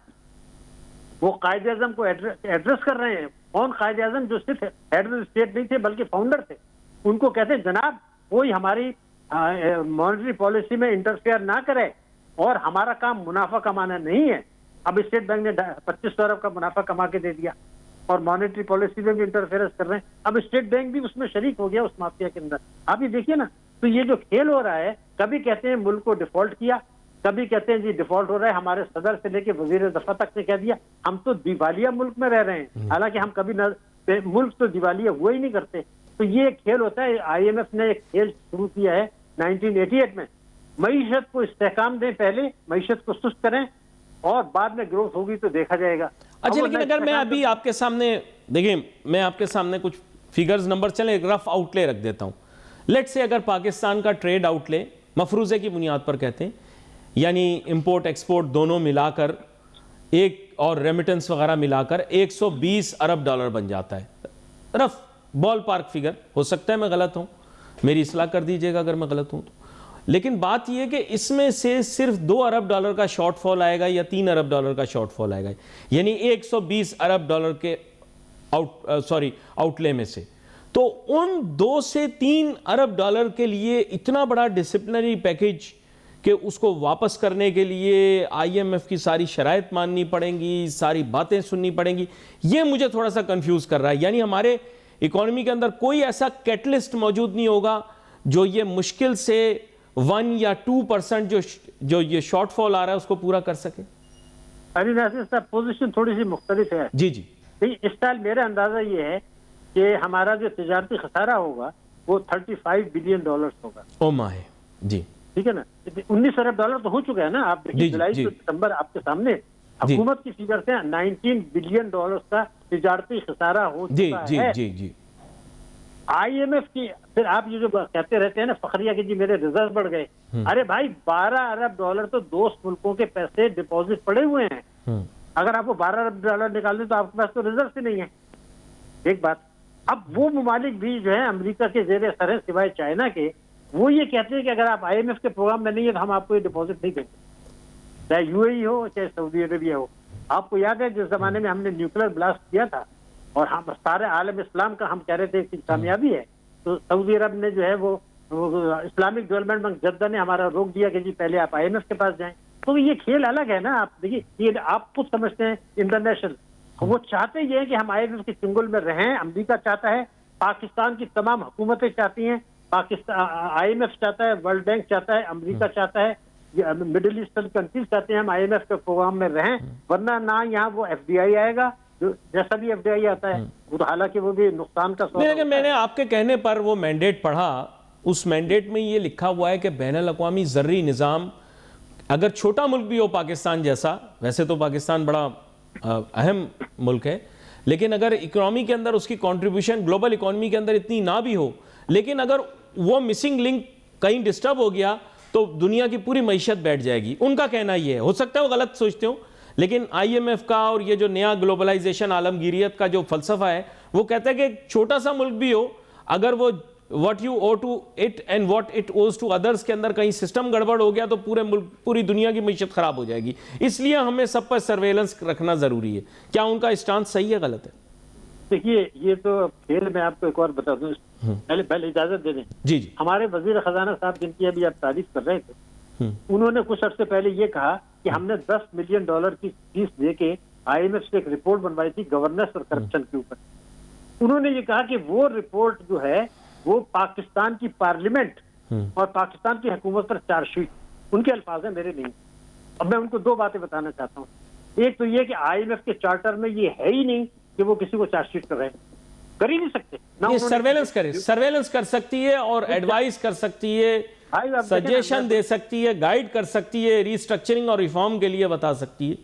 وہ قائد اعظم کو ایڈریس کر رہے ہیں. کون قائد اعظم؟ جو صرف ہیڈ آف اسٹیٹ نہیں تھے بلکہ فاؤنڈر تھے. ان کو کہتے ہیں جناب کوئی ہماری مانیٹری پالیسی میں انٹرفیئر نہ کرے, اور ہمارا کام منافع کمانا نہیں ہے. اب اسٹیٹ بینک نے 2500 ارب کا منافع کما کے دے دیا اور مانیٹری پالیسی میں بھی انٹرفیئرنس کر رہے ہیں. اب اسٹیٹ بینک بھی اس میں شریک ہو گیا اس مافیا کے اندر. آپ یہ دیکھیے نا, تو یہ جو کھیل ہو رہا ہے, کبھی کہتے ہیں ملک کو ڈیفالٹ کیا, کبھی کہتے ہیں جی ڈیفالٹ ہو رہا ہے. ہمارے صدر سے لے کے وزیر دفاع تک نے کہہ دیا ہم تو دیوالیہ ملک میں رہ رہے ہیں, حالانکہ ہم کبھی ملک تو دیوالیہ ہوا ہی نہیں کرتے. تو یہ ایک کھیل ہوتا ہے. آئی ایم ایف نے ایک کھیل شروع کیا ہے 1988 میں. معیشت کو استحکام دیں, پہلے معیشت کو سست کریں اور بعد میں گروتھ ہوگی تو دیکھا جائے گا. اچھا, لیکن اگر میں ابھی آپ کے سامنے دیکھیں, میں آپ کے سامنے کچھ فیگرز نمبر چلیں ایک رف آؤٹ لے رکھ دیتا ہوں. لیٹ سے اگر پاکستان کا ٹریڈ آؤٹ لے مفروضے کی بنیاد پر کہتے ہیں, یعنی امپورٹ ایکسپورٹ دونوں ملا کر ایک اور ریمیٹنس وغیرہ ملا کر 120 ارب ڈالر بن جاتا ہے. رف بال پارک فگر, ہو سکتا ہے میں غلط ہوں, میری اصلاح کر دیجئے گا اگر میں غلط ہوں تو. لیکن بات یہ ہے کہ اس میں سے صرف 2 ارب ڈالر کا شارٹ فال آئے گا یا 3 ارب ڈالر کا شارٹ فال آئے گا, یعنی 120 ارب ڈالر کے آؤٹ لے میں سے. تو ان 2 سے 3 ارب ڈالر کے لیے اتنا بڑا ڈسپلنری پیکیج کہ اس کو واپس کرنے کے لیے آئی ایم ایف کی ساری شرائط ماننی پڑیں گی, ساری باتیں سننی پڑیں گی, یہ مجھے تھوڑا سا کنفیوز کر رہا ہے. یعنی ہمارے اکانومی کے اندر کوئی ایسا کیٹلسٹ موجود نہیں ہوگا جو یہ مشکل سے 1 یا 2% جو یہ شارٹ فال آ رہا ہے اس کو پورا کر سکے. علی ناصر صاحب, پوزیشن تھوڑی سی مختلف ہے. جی جی, اس سال میرا اندازہ یہ ہے کہ ہمارا جو تجارتی خسارہ ہوگا وہ 35 بلین ڈالرز ہوگا. او ماہ, جی ٹھیک ہے نا. 19 ارب ڈالر تو ہو چکا ہے نا. آپ دیکھیے جولائی سے ستمبر آپ کے سامنے حکومت کی فگر سے 19 بلین ڈالرز کا تجارتی خسارہ ہو چکا ہے. جی جی جی. آئی ایم ایف کی پھر آپ یہ جو کہتے رہتے ہیں نا فخریہ کہ جی میرے ریزرو بڑھ گئے, ارے بھائی 12 ارب ڈالر تو دوست ملکوں کے پیسے ڈپازٹ پڑے ہوئے ہیں. اگر آپ کو 12 ارب ڈالر نکال دیں تو آپ کے پاس تو ریزرو ہی نہیں ہے. ایک بات. اب وہ ممالک بھی جو ہے امریکہ کے زیر اثر ہیں سوائے چائنا کے, وہ یہ کہتے ہیں کہ اگر آپ آئی ایم ایف کے پروگرام میں نہیں ہے تو ہم آپ کو یہ ڈپازٹ نہیں دیں گے, چاہے یو اے ای ہو چاہے سعودی عربیہ ہو. آپ کو یاد ہے جس زمانے میں ہم نے نیوکلیر بلاسٹ کیا تھا اور ہم سارے عالم اسلام کا ہم کہہ رہے تھے کہ کامیابی ہے, تو سعودی عرب نے جو ہے وہ اسلامک ڈیولپمنٹ بینک جدہ نے ہمارا روک دیا کہ جی پہلے آپ آئی ایم ایف کے پاس جائیں. تو یہ کھیل الگ ہے نا. آپ دیکھیے یہ آپ خود سمجھتے ہیں انٹرنیشنل, وہ چاہتے یہ ہیں کہ ہم آئی ایم ایف کے چنگل میں رہیں. امریکہ چاہتا ہے, پاکستان کی تمام حکومتیں چاہتی ہیں, پاکستان آئی ایم ایف چاہتا ہے, ورلڈ بینک چاہتا ہے, امریکہ چاہتا ہے, مڈل ایسٹرن کنٹریز چاہتے ہیں ہم آئی ایم ایف کے پروگرام میں رہیں, ورنہ نہ یہاں وہ ایف ڈی آئی آئے گا جیسا بھی ایف ڈی آئی آتا ہے, وہ حالانکہ وہ بھی نقصان کا سودا ہے. میں نے آپ کے کہنے پر وہ مینڈیٹ پڑھا, اس مینڈیٹ میں یہ لکھا ہوا ہے کہ بین الاقوامی زرعی نظام اگر چھوٹا ملک بھی ہو پاکستان جیسا, ویسے تو پاکستان بڑا اہم ملک ہے، لیکن اگر اکنامی کے اندر اس کی کنٹریبیوشن گلوبل اکانومی کے اندر اتنی نہ بھی ہو، لیکن اگر وہ مسنگ لنک کہیں ڈسٹرب ہو گیا تو دنیا کی پوری معیشت بیٹھ جائے گی. ان کا کہنا یہ ہے، ہو سکتا ہے وہ غلط سوچتے ہوں، لیکن آئی ایم ایف کا اور یہ جو نیا گلوبلائزیشن عالمگیریت کا جو فلسفہ ہے وہ کہتا ہے کہ ایک چھوٹا سا ملک بھی ہو، اگر وہ what you owe to it and what it owes to others کے اندر کہیں سسٹم گڑبڑ ہو گیا تو پورے ملک پوری دنیا کی معیشت خراب ہو جائے گی. اس لیے ہمیں سب پر سرویلنس رکھنا ضروری ہے. کیا ان کا اسٹانس صحیح ہے غلط ہے؟ دیکھیے یہ تو کھیل میں آپ کو ایک اور بتا دوں، پہلے اجازت دے دیں. جی جی. ہمارے وزیر خزانہ صاحب جن کی ابھی آپ تعریف کر رہے تھے، انہوں نے کچھ عرصے پہلے یہ کہا کہ ہم نے $10 ملین کی فیس دے کے آئی ایم ایف سے ایک رپورٹ بنوائی تھی گورننس اور کرپشن کے اوپر. انہوں نے یہ کہا کہ وہ رپورٹ جو ہے وہ پاکستان کی پارلیمنٹ اور پاکستان کی حکومت پر چارج شیٹ، ان کے الفاظ ہیں میرے نہیں. اب میں ان کو 2 باتیں بتانا چاہتا ہوں. ایک تو یہ کہ آئی ایم ایف کے چارٹر میں یہ ہے ہی نہیں کہ وہ کسی کو چارج شیٹ کر رہے ہیں، کر ہی نہیں سکتے. یہ سرویلنس کر سکتی ہے اور ایڈوائز کر سکتی ہے، سجیشن دے سکتی ہے، گائیڈ کر سکتی ہے، ری سٹرکچرنگ اور ریفارم کے لیے بتا سکتی ہے.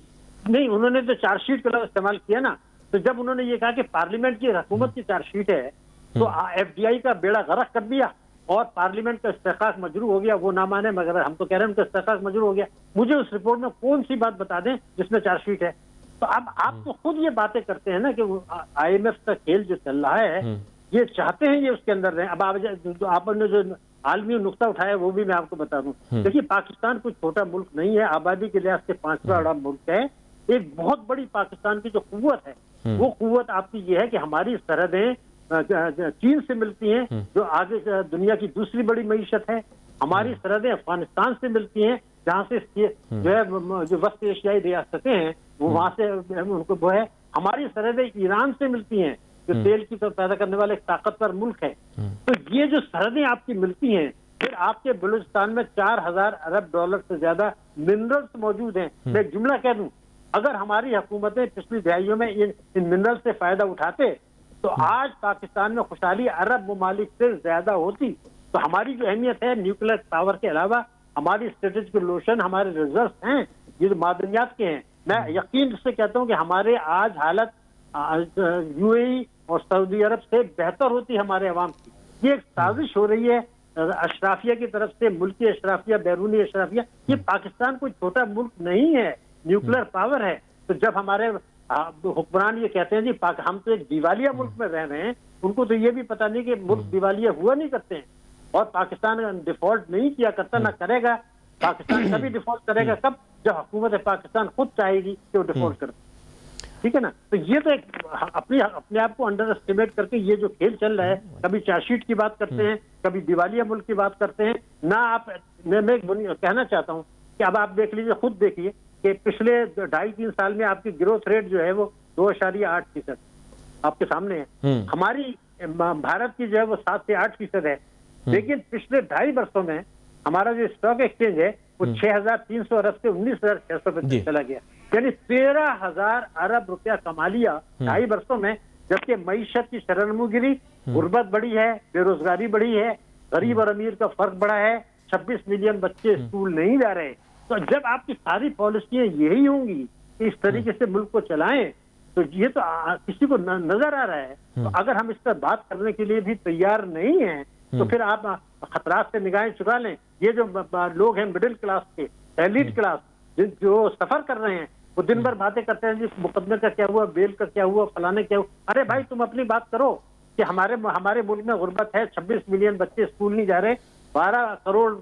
نہیں، انہوں نے تو چارج شیٹ کا لفظ استعمال کیا نا. تو جب انہوں نے یہ کہا کہ پارلیمنٹ کی حکومت کی چارج شیٹ ہے تو ایف ڈی آئی کا بیڑا غرق کر دیا اور پارلیمنٹ کا استحقاق مجروح ہو گیا. وہ نہ مانے مگر ہم تو کہہ رہے ہیں ان کا استحقاق مجروح ہو گیا. مجھے اس رپورٹ میں کون سی بات بتا دیں جس میں چارج شیٹ ہے؟ تو اب آپ تو خود یہ باتیں کرتے ہیں نا کہ آئی ایم ایف کا کھیل جو چل رہا ہے یہ چاہتے ہیں یہ اس کے اندر رہیں. اب آپ نے جو عالمی نقطہ اٹھایا وہ بھی میں آپ کو بتا دوں. دیکھیے پاکستان کوئی چھوٹا ملک نہیں ہے، آبادی کے لحاظ سے 5واں بڑا ملک ہے. ایک بہت بڑی پاکستان کی جو قوت ہے وہ قوت آپ کی یہ ہے کہ ہماری سرحدیں چین سے ملتی ہیں جو آگے دنیا کی دوسری بڑی معیشت ہے. ہماری سرحدیں افغانستان سے ملتی ہیں جہاں سے جو ہے جو وسط ایشیائی ریاستیں ہیں وہ وہاں سے ان کو وہ ہے. ہماری سرحدیں ایران سے ملتی ہیں جو تیل کی پیدا کرنے والا ایک طاقتور ملک ہے. تو یہ جو سرحدیں آپ کی ملتی ہیں، پھر آپ کے بلوچستان میں $4,000 ارب سے زیادہ منرلز موجود ہیں. میں ایک جملہ کہہ دوں، اگر ہماری حکومتیں پچھلی دہائیوں میں ان منرل سے فائدہ اٹھاتے تو آج پاکستان میں خوشحالی عرب ممالک سے زیادہ ہوتی. تو ہماری جو اہمیت ہے نیوکلیر پاور کے علاوہ ہماری اسٹریٹجک لوشن، ہمارے ریزروز ہیں یہ جو معدنیات کے ہیں. میں یقین سے کہتا ہوں کہ ہمارے آج حالت یو اے ای اور سعودی عرب سے بہتر ہوتی ہمارے عوام کی. یہ ایک سازش ہو رہی ہے اشرافیہ کی طرف سے، ملکی اشرافیہ، بیرونی اشرافیہ. یہ پاکستان کوئی چھوٹا ملک نہیں ہے، نیوکلیر پاور ہے. تو جب ہمارے حکمران یہ کہتے ہیں جی ہم تو ایک دیوالیہ ملک میں رہ رہے ہیں، ان کو تو یہ بھی پتہ نہیں کہ ملک دیوالیہ ہوا نہیں کرتے ہیں. اور پاکستان ڈیفالٹ نہیں کیا کرتا، نہ کرے گا. پاکستان کبھی ڈیفالٹ کرے گا کب؟ جب حکومت پاکستان خود چاہے گی کہ وہ ڈیفالٹ کرے. ٹھیک ہے نا. تو یہ تو اپنے آپ کو انڈر اسٹیمیٹ کر کے یہ جو کھیل چل رہا ہے، کبھی چارج شیٹ کی بات کرتے ہیں، کبھی دیوالیہ ملک کی بات کرتے ہیں. نہ آپ میں کہنا چاہتا ہوں کہ اب آپ دیکھ لیجیے، خود دیکھیے کہ پچھلے 2.5-3 سال میں آپ کی گروتھ ریٹ جو ہے وہ 2.8% آپ کے سامنے ہے. ہماری بھارت کی جو ہے وہ 7 سے 8% ہے. لیکن پچھلے 2.5 برسوں میں ہمارا جو اسٹاک ایکسچینج ہے وہ 6,300 ارب سے 19,600 پہ چلا گیا. یعنی 13,000 ارب روپیہ کما لیا 2.5 برسوں میں. جبکہ معیشت کی شرح گری، غربت بڑھی ہے، بے روزگاری بڑھی ہے، غریب اور امیر کا فرق بڑھا ہے، 26 ملین بچے اسکول نہیں جا رہے. تو جب آپ کی ساری پالیسیاں یہی ہوں گی کہ اس طریقے سے ملک کو چلائیں تو یہ تو کسی کو نظر آ رہا ہے. تو اگر ہم اس پر بات کرنے کے لیے بھی تیار نہیں ہیں تو پھر آپ خطرات سے نگاہیں چکا لیں. یہ جو لوگ ہیں مڈل کلاس کے، ایلیٹ کلاس جو سفر کر رہے ہیں، وہ دن بھر باتیں کرتے ہیں جس مقدمے کا کیا ہوا، بیل کا کیا ہوا، فلانے کیا ہوا. ارے بھائی تم اپنی بات کرو کہ ہمارے ملک میں غربت ہے، 26 ملین بچے اسکول نہیں جا رہے، 12 کروڑ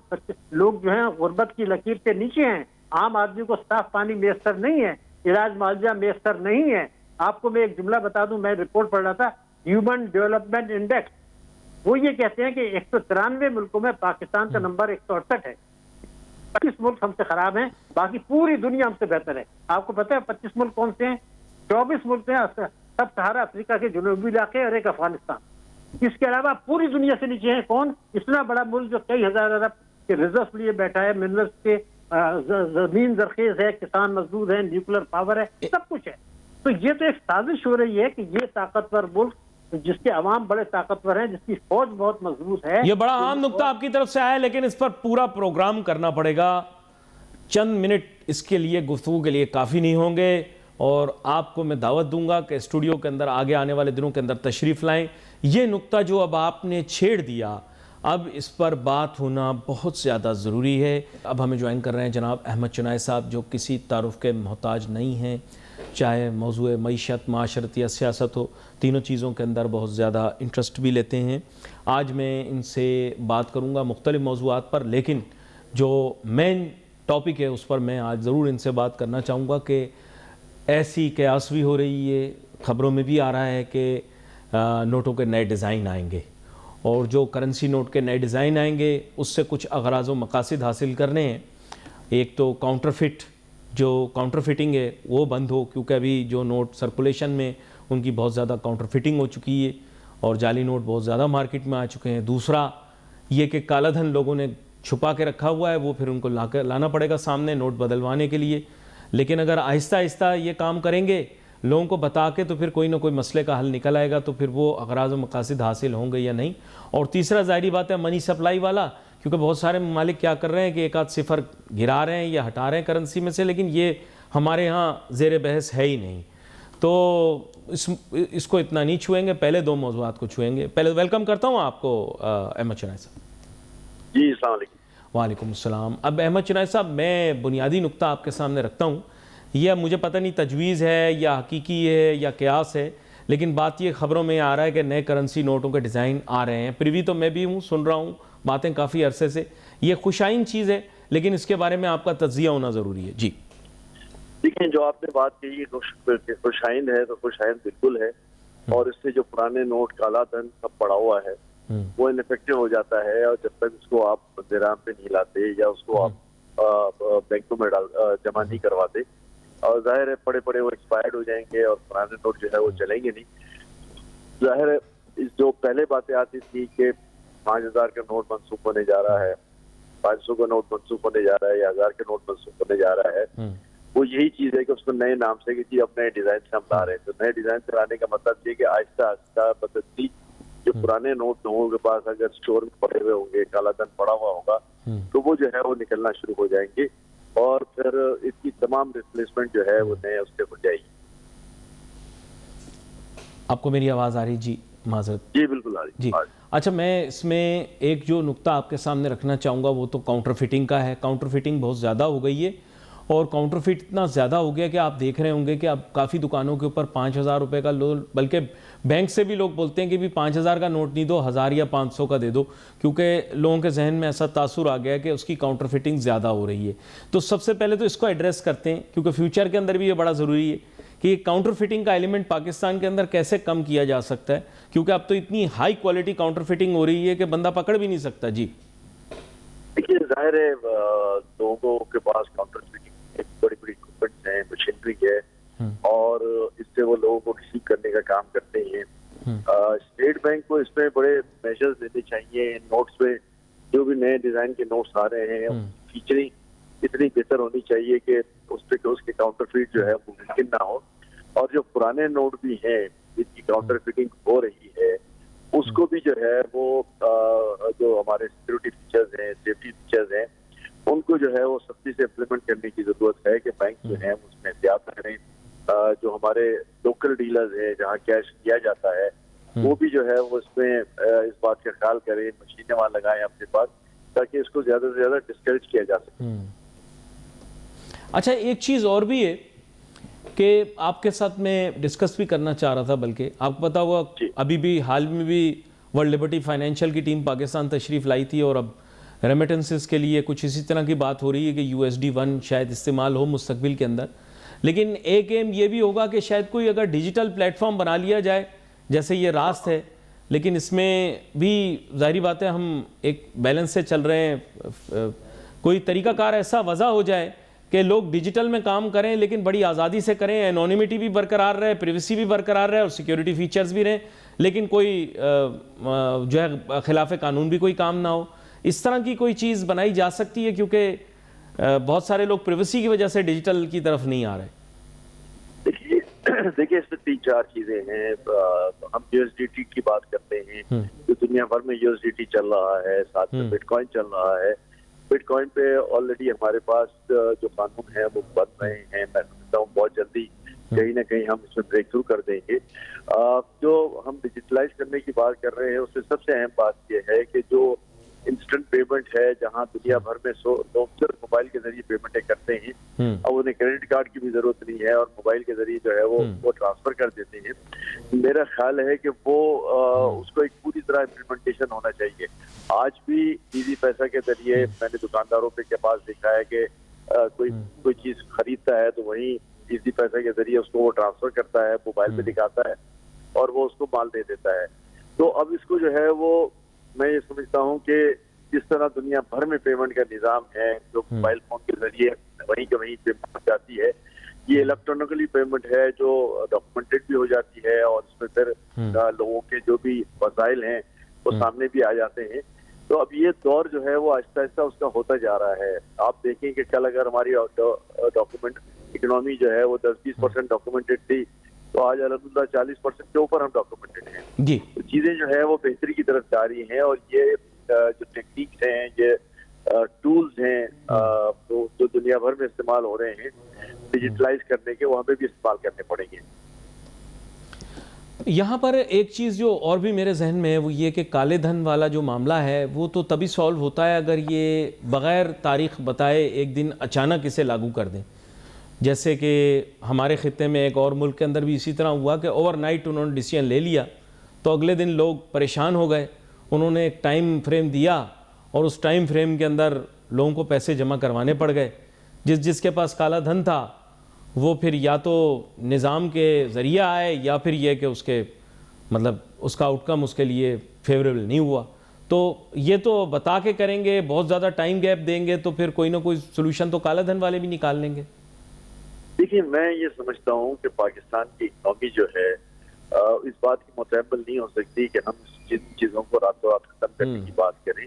لوگ جو ہیں غربت کی لکیر کے نیچے ہیں. عام آدمی کو صاف پانی میسر نہیں ہے، علاج معالجہ میسر نہیں ہے. آپ کو میں ایک جملہ بتا دوں، میں رپورٹ پڑھ رہا تھا ہیومن ڈیولپمنٹ انڈیکس، وہ یہ کہتے ہیں کہ 193 ملکوں میں پاکستان کا نمبر 168 ہے. 25 ملک ہم سے خراب ہیں، باقی پوری دنیا ہم سے بہتر ہے. آپ کو پتہ ہے 25 ملک کون سے ہیں؟ 24 ملک ہیں، سب سہارا افریقہ کے جنوبی علاقے اور ایک افغانستان. اس کے علاوہ پوری دنیا سے نیچے ہیں. کون؟ اتنا بڑا ملک جو کئی ہزار ارب کے ریزرو لیے بیٹھا ہے، منرلز کے زمین زرخیز ہے، کسان مزدور ہیں، نیوکلیر پاور ہے، سب کچھ ہے. تو یہ تو ایک سازش ہو رہی ہے کہ یہ طاقتور ملک جس کے عوام بڑے طاقتور ہیں، جس کی فوج بہت مضبوط ہے. یہ بڑا عام نقطہ آپ کی طرف سے آیا ہے، لیکن اس پر پورا پروگرام کرنا پڑے گا. چند منٹ اس کے لیے گفتگو کے لیے کافی نہیں ہوں گے. اور آپ کو میں دعوت دوں گا کہ اسٹوڈیو کے اندر آگے آنے والے دنوں کے اندر تشریف لائیں. یہ نقطہ جو اب آپ نے چھیڑ دیا، اب اس پر بات ہونا بہت زیادہ ضروری ہے. اب ہمیں جوائن کر رہے ہیں جناب احمد چنائے صاحب، جو کسی تعارف کے محتاج نہیں ہیں، چاہے موضوع معیشت، معاشرت یا سیاست ہو، تینوں چیزوں کے اندر بہت زیادہ انٹرسٹ بھی لیتے ہیں. آج میں ان سے بات کروں گا مختلف موضوعات پر، لیکن جو مین ٹاپک ہے اس پر میں آج ضرور ان سے بات کرنا چاہوں گا کہ ایسی قیاس بھی ہو رہی ہے، خبروں میں بھی آ رہا ہے کہ نوٹوں کے نئے ڈیزائن آئیں گے، اور جو کرنسی نوٹ کے نئے ڈیزائن آئیں گے اس سے کچھ اغراض و مقاصد حاصل کرنے ہیں. ایک تو کاؤنٹر فٹنگ ہے وہ بند ہو، کیونکہ ابھی جو نوٹ سرکولیشن میں ان کی بہت زیادہ کاؤنٹر فٹنگ ہو چکی ہے اور جعلی نوٹ بہت زیادہ مارکیٹ میں آ چکے ہیں. دوسرا یہ کہ کالا دھن لوگوں نے چھپا کے رکھا ہوا ہے، وہ پھر ان کو لانا پڑے گا سامنے نوٹ بدلوانے کے لیے. لیکن اگر آہستہ آہستہ یہ کام کریں گے لوگوں کو بتا کے، تو پھر کوئی نہ کوئی مسئلے کا حل نکل آئے گا، تو پھر وہ اغراض و مقاصد حاصل ہوں گے یا نہیں. اور تیسرا ظاہری بات ہے منی سپلائی والا، کیونکہ بہت سارے ممالک کیا کر رہے ہیں کہ ایک آدھ صفر گرا رہے ہیں یا ہٹا رہے ہیں کرنسی میں سے، لیکن یہ ہمارے ہاں زیر بحث ہے ہی نہیں. تو اس کو اتنا نہیں چھوئیں گے، پہلے دو موضوعات کو چھوئیں گے. پہلے ویلکم کرتا ہوں آپ کو احمد چنائے صاحب. جی السلام علیکم. وعلیکم السلام. اب احمد چنائے صاحب، میں بنیادی نقطہ آپ کے سامنے رکھتا ہوں. یہ مجھے پتہ نہیں تجویز ہے یا حقیقی ہے یا قیاس ہے، لیکن بات یہ خبروں میں آ رہا ہے کہ نئے کرنسی نوٹوں کے ڈیزائن آ رہے ہیں. پریوی تو میں بھی ہوں، سن رہا ہوں باتیں کافی عرصے سے. یہ خوشائن چیز ہے، لیکن اس کے بارے میں آپ کا تجزیہ ہونا ضروری ہے. جی دیکھیں، جو آپ نے بات کہی خوشائن ہے تو خوشائن بالکل ہے، اور اس سے جو پرانے نوٹ کالا دھن سب پڑا ہوا ہے وہ انفیکٹو ہو جاتا ہے. اور جب تک اس کو آپ نظام پہ نہیں لاتے یا اس کو آپ بینکوں میں جمع نہیں کرواتے، اور ظاہر ہے پڑے پڑے وہ ایکسپائرڈ ہو جائیں گے اور پرانے نوٹ جو ہے وہ چلیں گے نہیں. ظاہر ہے جو پہلے باتیں آتی تھی کہ 5000 کا نوٹ منسوخ ہونے جا رہا ہے، 500 کا نوٹ منسوخ ہونے جا رہا ہے، یا 1000 کا نوٹ منسوخ ہونے جا رہا ہے، وہ یہی چیز ہے کہ اس کو نئے نام سے کہ جی اب نئے ڈیزائن سے ہم لا رہے ہیں. تو نئے ڈیزائن سے لانے کا مطلب یہ کہ آہستہ آہستہ بدلتی جو پرانے نوٹ لوگوں کے پاس اگر اسٹور میں پڑے ہوئے ہوں گے، کالا دھن پڑا ہوا ہوگا، تو وہ جو ہے وہ نکلنا شروع ہو جائیں گے، اور پھر اس کی تمام ریپلیسمنٹ جو ہے وہ نئے اس سے ہو جائے گی. آپ کو میری آواز آ رہی؟ جی معذرت. جی بالکل آ رہی. جی اچھا، میں اس میں ایک جو نقطہ آپ کے سامنے رکھنا چاہوں گا وہ تو کاؤنٹر فٹنگ کا ہے. کاؤنٹر فٹنگ بہت زیادہ ہو گئی ہے، اور کاؤنٹر فٹ اتنا زیادہ ہو گیا کہ آپ دیکھ رہے ہوں گے کہ اب کافی دکانوں کے اوپر 5000 روپے کا لون، بلکہ بینک سے بھی لوگ بولتے ہیں کہ بھی 5000 کا نوٹ نہیں دو، 1000 یا 500 کا دے دو، کیونکہ لوگوں کے ذہن میں ایسا تاثر آ گیا ہے کہ اس کی کاؤنٹر فٹنگ زیادہ ہو رہی ہے. تو سب سے پہلے تو اس کو ایڈریس کرتے ہیں، کیونکہ فیوچر کے اندر بھی یہ بڑا ضروری ہے کہ یہ کاؤنٹر فٹنگ کا ایلیمنٹ پاکستان کے اندر کیسے کم کیا جا سکتا ہے، کیونکہ اب تو اتنی ہائی کوالٹی کاؤنٹر فٹنگ ہو رہی ہے کہ بندہ پکڑ بھی نہیں سکتا. جی دیکھیے، ظاہر ہے لوگوں کے پاس کاؤنٹر فٹنگ بڑی بڑی اکوپمنٹس ہیں، مشینری ہے، اور اس سے وہ لوگوں کو ریسیو کرنے کا کام کرتے ہیں. اسٹیٹ بینک کو اس میں بڑے میجرز لینے چاہیے. نوٹس میں جو بھی نئے ڈیزائن کے نوٹس آ رہے ہیں فیچرنگ اتنی بہتر ہونی چاہیے کہ اس پہ اس کے کاؤنٹر فٹ جو ہے وہ ممکن نہ ہو. اور جو پرانے نوٹ بھی ہیں جن کی کاؤنٹر فٹنگ ہو رہی ہے، اس کو بھی جو ہے وہ جو ہمارے سیکورٹی فیچرز ہیں، سیفٹی فیچرز ہیں، ان کو جو ہے وہ سختی سے امپلیمنٹ کرنے کی ضرورت ہے کہ بینک جو ہیں اس میں احتیاط کریں. جو ہمارے لوکل ڈیلرز ہیں جہاں کیش کیا جاتا ہے، وہ بھی جو ہے وہ اس میں اس بات کا خیال کریں، مشینیں وہاں لگائیں اپنے پاس، تاکہ اس کو زیادہ سے زیادہ ڈسکریج کیا جا سکے. اچھا، ایک چیز اور بھی ہے کہ آپ کے ساتھ میں ڈسکس بھی کرنا چاہ رہا تھا، بلکہ آپ کو پتا ہوا ابھی بھی حال میں بھی ورلڈ لبرٹی فائنینشیل کی ٹیم پاکستان تشریف لائی تھی، اور اب ریمیٹنسز کے لیے کچھ اسی طرح کی بات ہو رہی ہے کہ USD1 شاید استعمال ہو مستقبل کے اندر. لیکن ایک ایم یہ بھی ہوگا کہ شاید کوئی اگر ڈیجیٹل پلیٹ فارم بنا لیا جائے، جیسے یہ راست ہے، لیکن اس میں بھی ظاہری بات ہے ہم ایک بیلنس سے چل رہے ہیں. کوئی طریقہ کار ایسا وضع ہو جائے کہ لوگ ڈیجیٹل میں کام کریں لیکن بڑی آزادی سے کریں، انونیمٹی بھی برقرار رہے، پریویسی بھی برقرار رہے، اور سیکیورٹی فیچرز بھی رہیں، لیکن کوئی جو ہے خلاف قانون بھی کوئی کام نہ ہو. اس طرح کی کوئی چیز بنائی جا سکتی ہے، کیونکہ بہت سارے لوگ پریویسی کی وجہ سے ڈیجیٹل کی طرف نہیں آ رہے. دیکھیے اس میں 3-4 چیزیں ہیں. ہم USDT کی بات کرتے ہیں، جو دنیا بھر میں USDT چل رہا ہے، ساتھ میں بٹ کوائن چل رہا ہے. بٹ کوائن پہ آلریڈی ہمارے پاس جو قانون ہے وہ بن رہے ہیں. میں سمجھتا ہوں بہت جلدی کہیں نہ کہیں ہم اس میں بریک تھرو کر دیں گے. جو ہم ڈیجیٹلائز کرنے کی بات کر رہے ہیں اس میں سب سے اہم بات یہ ہے کہ جو انسٹنٹ پیمنٹ ہے جہاں دنیا بھر میں لوگ صرف موبائل کے ذریعے پیمنٹیں کرتے ہیں, اب انہیں کریڈٹ کارڈ کی بھی ضرورت نہیں ہے اور موبائل کے ذریعے جو ہے وہ ٹرانسفر کر دیتے ہیں. میرا خیال ہے کہ وہ اس کو ایک پوری طرح امپلیمنٹیشن ہونا چاہیے. آج بھی ایزی پیسہ کے ذریعے میں نے دکانداروں کے پاس دیکھا ہے کہ کوئی چیز خریدتا ہے تو وہیں ایزی پیسہ کے ذریعے اس کو وہ ٹرانسفر کرتا ہے, موبائل پہ دکھاتا ہے اور وہ اس کو مال دے دیتا ہے. تو اب اس کو جو ہے وہ میں یہ سمجھتا ہوں کہ جس طرح دنیا بھر میں پیمنٹ کا نظام ہے جو موبائل فون کے ذریعے وہیں کے وہیں پیمنٹ جاتی ہے, یہ الیکٹرانکلی پیمنٹ ہے جو ڈاکومنٹڈ بھی ہو جاتی ہے اور اس میں پھر لوگوں کے جو بھی وسائل ہیں وہ سامنے بھی آ جاتے ہیں. تو اب یہ دور جو ہے وہ آہستہ آہستہ اس کا ہوتا جا رہا ہے. آپ دیکھیں کہ کل اگر ہماری ڈاکومنٹ اکنامی جو ہے وہ 10-20% ڈاکومنٹڈ تھی تو آج الحمدللہ 40% کے اوپر ہم ڈاکومنٹڈ ہیں. جی تو چیزیں جو ہے وہ بہتری کی طرف جا رہی ہیں اور یہ جو ٹیکنیکس ہیں یہ ٹولز ہیں جو دنیا بھر میں استعمال ہو رہے ہیں ڈیجیٹلائز کرنے کے, وہ ہمیں بھی استعمال کرنے پڑیں گے. یہاں پر ایک چیز جو اور بھی میرے ذہن میں ہے وہ یہ کہ کالے دھن والا جو معاملہ ہے وہ تو تبھی سالو ہوتا ہے اگر یہ بغیر تاریخ بتائے ایک دن اچانک اسے لاگو کر دیں. جیسے کہ ہمارے خطے میں ایک اور ملک کے اندر بھی اسی طرح ہوا کہ اوور نائٹ انہوں نے ڈیسیژن لے لیا تو اگلے دن لوگ پریشان ہو گئے. انہوں نے ایک ٹائم فریم دیا اور اس ٹائم فریم کے اندر لوگوں کو پیسے جمع کروانے پڑ گئے. جس کے پاس کالا دھن تھا وہ پھر یا تو نظام کے ذریعہ آئے یا پھر یہ کہ اس کے مطلب اس کا آؤٹ کم اس کے لیے فیوریبل نہیں ہوا. تو یہ تو بتا کے کریں گے, بہت زیادہ ٹائم گیپ دیں گے تو پھر کوئی نہ کوئی سولوشن تو کالا دھن والے بھی نکال لیں گے. دیکھیے میں یہ سمجھتا ہوں کہ پاکستان کی اکنامی جو ہے اس بات کی متحمل نہیں ہو سکتی کہ ہم جن چیزوں کو راتوں رات ختم کرنے کی بات کریں.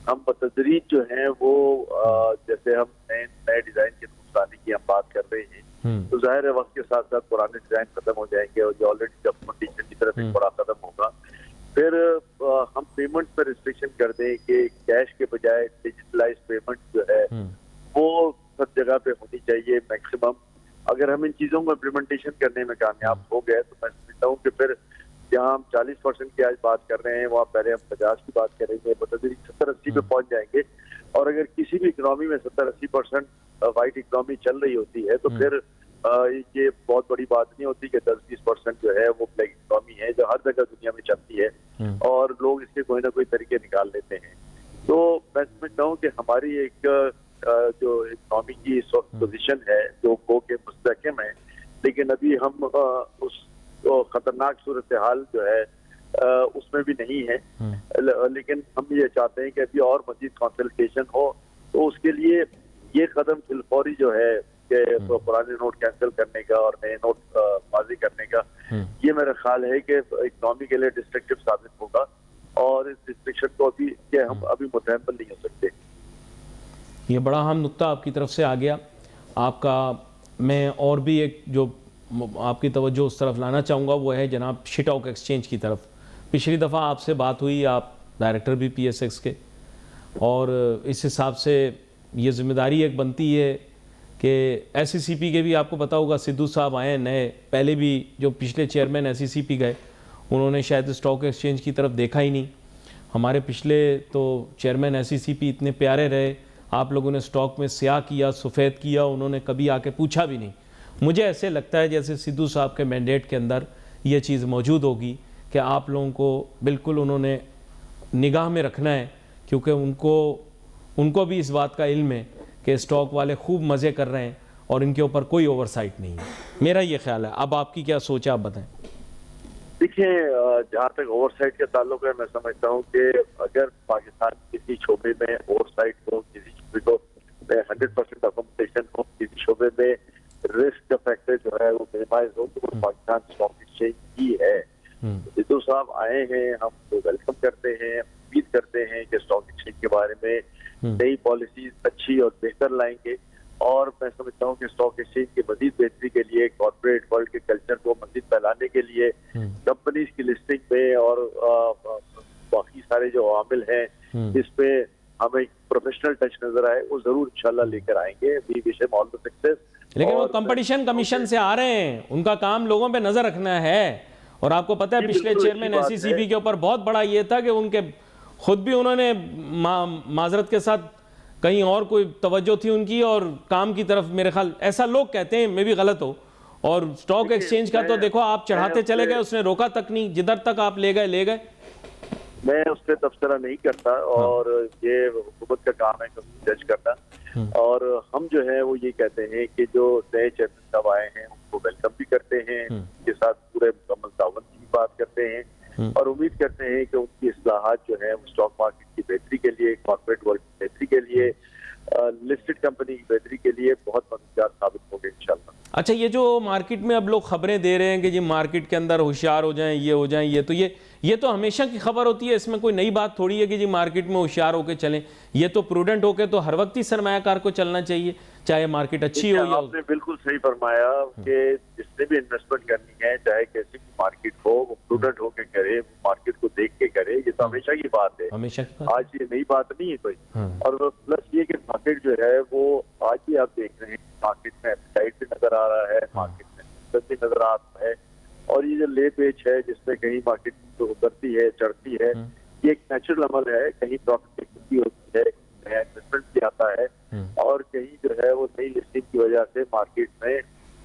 ہم بتدریج جو ہیں وہ جیسے ہم نئے ڈیزائن کے لانے کی ہم بات کر رہے ہیں تو ظاہر ہے وقت کے ساتھ ساتھ پرانے ڈیزائن ختم ہو جائیں گے اور جو آلریڈی ڈاکومنٹیشن کی طرف ایک بڑا قدم ہوگا. پھر ہم پیمنٹ پر ریسٹرکشن کر دیں کہ کیش کے بجائے ڈیجیٹلائز پیمنٹ جو ہے وہ سب جگہ پہ ہونی چاہیے میکسیمم. اگر ہم ان چیزوں کو امپلیمنٹیشن کرنے میں کامیاب ہو گئے تو میں سمجھتا ہوں کہ پھر جہاں ہم 40% کی آج بات کر رہے ہیں وہاں پہلے ہم 50 کی بات کریں گے, بتدریج 70-80 پہ پہنچ جائیں گے. اور اگر کسی بھی اکنامی میں 70-80% وائٹ اکنامی چل رہی ہوتی ہے تو پھر یہ بہت بڑی بات نہیں ہوتی کہ 10-20% جو ہے وہ بلیک اکنامی ہے جو ہر جگہ دنیا میں چلتی ہے اور لوگ اس کے کوئی نہ کوئی طریقے نکال لیتے ہیں. تو میں سمجھتا ہوں کہ ہماری ایک جو اکنامی کی پوزیشن ہے جو گو کے مستحکم ہے, لیکن ابھی ہم اس خطرناک صورتحال جو ہے اس میں بھی نہیں ہے. لیکن ہم یہ چاہتے ہیں کہ ابھی اور مزید کنسلٹیشن ہو تو اس کے لیے یہ قدم فوری جو ہے کہ پرانے نوٹ کینسل کرنے کا اور نئے نوٹ بازی کرنے کا, یہ میرا خیال ہے کہ اکنامی کے لیے ڈسٹرکٹیو ثابت ہوگا اور اس ڈسٹرکشن کو ہم ابھی متحمل نہیں ہو سکتے. یہ بڑا اہم نقطہ آپ کی طرف سے آ گیا آپ کا. میں اور بھی ایک جو آپ کی توجہ اس طرف لانا چاہوں گا وہ ہے جناب شٹاک ایکسچینج کی طرف. پچھلی دفعہ آپ سے بات ہوئی, آپ ڈائریکٹر بھی پی ایس ایکس کے, اور اس حساب سے یہ ذمہ داری ایک بنتی ہے کہ ایس ای سی پی کے بھی آپ کو پتا ہوگا سدھو صاحب آئے ہیں نئے, پہلے بھی جو پچھلے چیئرمین ایس ای سی پی گئے انہوں نے شاید اسٹاک ایکسچینج کی طرف دیکھا ہی نہیں. ہمارے پچھلے تو چیئرمین ایس ای سی پی اتنے پیارے رہے, آپ لوگوں نے اسٹاک میں سیاہ کیا سفید کیا, انہوں نے کبھی آ کے پوچھا بھی نہیں. مجھے ایسے لگتا ہے جیسے سدھو صاحب کے مینڈیٹ کے اندر یہ چیز موجود ہوگی کہ آپ لوگوں کو بالکل انہوں نے نگاہ میں رکھنا ہے, کیونکہ ان کو بھی اس بات کا علم ہے کہ اسٹاک والے خوب مزے کر رہے ہیں اور ان کے اوپر کوئی اوور سائٹ نہیں ہے. میرا یہ خیال ہے. اب آپ کی کیا سوچ ہے, آپ بتائیں. دیکھیں جہاں تک اوور سائٹ کا تعلق ہے میں سمجھتا ہوں کہ اگر پاکستان کسی شعبے میں اوور سائٹ ہو, کسی شعبے کو 100% ڈاکومنٹیشن ہو, کسی شعبے میں رسک کا فیکٹر جو ہے وہ منیمائز ہو تو وہ پاکستان اسٹاک ایکسچینج ہی ہے. سدھو صاحب آئے ہیں, ہم کو ویلکم کرتے ہیں, امید کرتے ہیں کہ اسٹاک ایکسچینج کے بارے میں نئی پالیسیز اچھی اور بہتر لائیں گے. اور میں سمجھتا ہوں کہ اسٹاک ایکسچینج کی مزید بہتری کے لیے کارپوریٹ ورلڈ کے کلچر کو مزید پھیلانے کے لیے کمپنیز کی لسٹنگ میں اور باقی سارے جو عوامل ہیں جس پہ ہمیں پروفیشنل ٹچ نظر آئے وہ ضرور انشاءاللہ لے کر آئیں گے. وی وش ہم آل دی سکسیس لیکن وہ کمپٹیشن کمیشن سے آ رہے ہیں, ان کا کام لوگوں پہ نظر رکھنا ہے. اور آپ کو پتہ ہے پچھلے chairman S C C B کے اوپر بہت بڑا یہ تھا کہ ان کے خود بھی انہوں نے معذرت کے ساتھ کہیں اور کوئی توجہ تھی ان کی, اور کام کی طرف میرے خیال ایسا لوگ کہتے ہیں, میں بھی غلط ہو. اور سٹاک ایکسچینج کا تو دیکھو آپ چڑھاتے چلے گئے, اس نے روکا تک نہیں, جدھر تک آپ لے گئے. میں اس پہ تبصرہ نہیں کرتا, اور یہ حکومت کا کام ہے جج کرنا. اور ہم جو ہے وہ یہ کہتے ہیں کہ جو نئے چیئرمین صاحب آئے ہیں ان کو ویلکم بھی کرتے ہیں, ان کے ساتھ پورے مکمل تعاون کی بھی بات کرتے ہیں, اور امید کرتے ہیں کہ ان کی اصلاحات جو ہیں وہ اسٹاک مارکیٹ کی بہتری کے لیے, کارپوریٹ ورلڈ کی بہتری کے لیے, لسٹڈ کمپنی کی بہتری کے لیے بہت مددگار ثابت ہوں گے انشاءاللہ. اچھا, یہ جو مارکیٹ میں اب لوگ خبریں دے رہے ہیں کہ جی مارکیٹ کے اندر ہوشیار ہو جائیں, یہ ہو جائیں, یہ تو ہمیشہ کی خبر ہوتی ہے, اس میں کوئی نئی بات تھوڑی ہے کہ جی مارکیٹ میں ہوشیار ہو کے چلیں. یہ تو پروڈنٹ ہو کے تو ہر وقت ہی سرمایہ کار کو چلنا چاہیے, چاہے مارکیٹ اچھی ہو یا. آپ نے بالکل صحیح فرمایا کہ جس نے بھی انویسٹمنٹ کرنی ہے, چاہے کیسی بھی مارکیٹ ہو, وہ پروڈنٹ ہو کے کرے, وہ مارکیٹ کو دیکھ کے کرے. یہ تو ہمیشہ کی بات ہے, ہمیشہ کی بات, آج یہ نئی بات نہیں ہے کوئی. اور پلس یہ کہ مارکیٹ جو ہے وہ آج بھی آپ دیکھ رہے ہیں, مارکیٹ میں ایپیٹائٹ بھی نظر آ رہا ہے, مارکیٹ میں بھی نظر آ رہا ہے. اور یہ جو لے بیچ ہے جس میں کہیں مارکیٹ اترتی ہے, چڑھتی ہے, یہ ایک نیچرل عمل ہے. کہیں پروفٹ ہوتی ہے, نیا انویسٹمنٹ بھی آتا ہے, اور کہیں جو ہے وہ نئی لسٹنگ کی وجہ سے مارکیٹ میں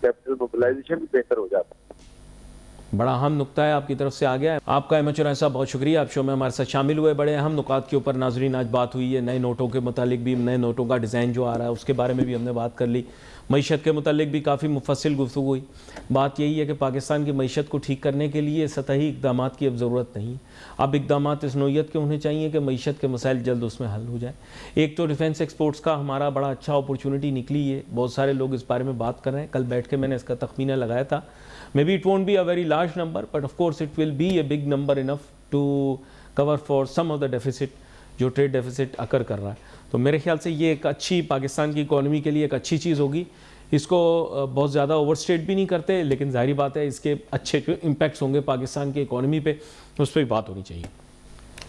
کیپٹل موبلائزیشن بھی بہتر ہو جاتا ہے. بڑا اہم نقطہ ہے آپ کی طرف سے آ گیا ہے. آپ کا احمد چرائے صاحب بہت شکریہ, آپ شو میں ہمارے ساتھ شامل ہوئے. بڑے اہم نکات کے اوپر ناظرین آج بات ہوئی ہے. نئے نوٹوں کے متعلق بھی, نئے نوٹوں کا ڈیزائن جو آ رہا ہے اس کے بارے میں بھی ہم نے بات کر لی. معیشت کے متعلق بھی کافی مفصل گفتگو ہوئی. بات یہی ہے کہ پاکستان کی معیشت کو ٹھیک کرنے کے لیے سطحی اقدامات کی اب ضرورت نہیں. اب اقدامات اس نوعیت کے ہونے چاہیے کہ معیشت کے مسائل جلد اس میں حل ہو جائے. ایک تو ڈیفنس ایکسپورٹس کا ہمارا بڑا اچھا اپورچونٹی نکلی ہے, بہت سارے لوگ اس بارے میں بات کر رہے ہیں. کل بیٹھ کے میں نے اس کا تخمینہ لگایا تھا. Maybe it won't be a very large number, but of course it will be a big number enough to cover for some of the deficit جو ٹریڈ ڈیفیسٹ اکر کر رہا ہے. تو میرے خیال سے یہ ایک اچھی پاکستان کی اکانومی کے لیے ایک اچھی چیز ہوگی. اس کو بہت زیادہ اوور اسٹیٹ بھی نہیں کرتے, لیکن ظاہری بات ہے اس کے اچھے امپیکٹس ہوں گے پاکستان کی اکانومی پہ, اس پہ بات ہونی چاہیے.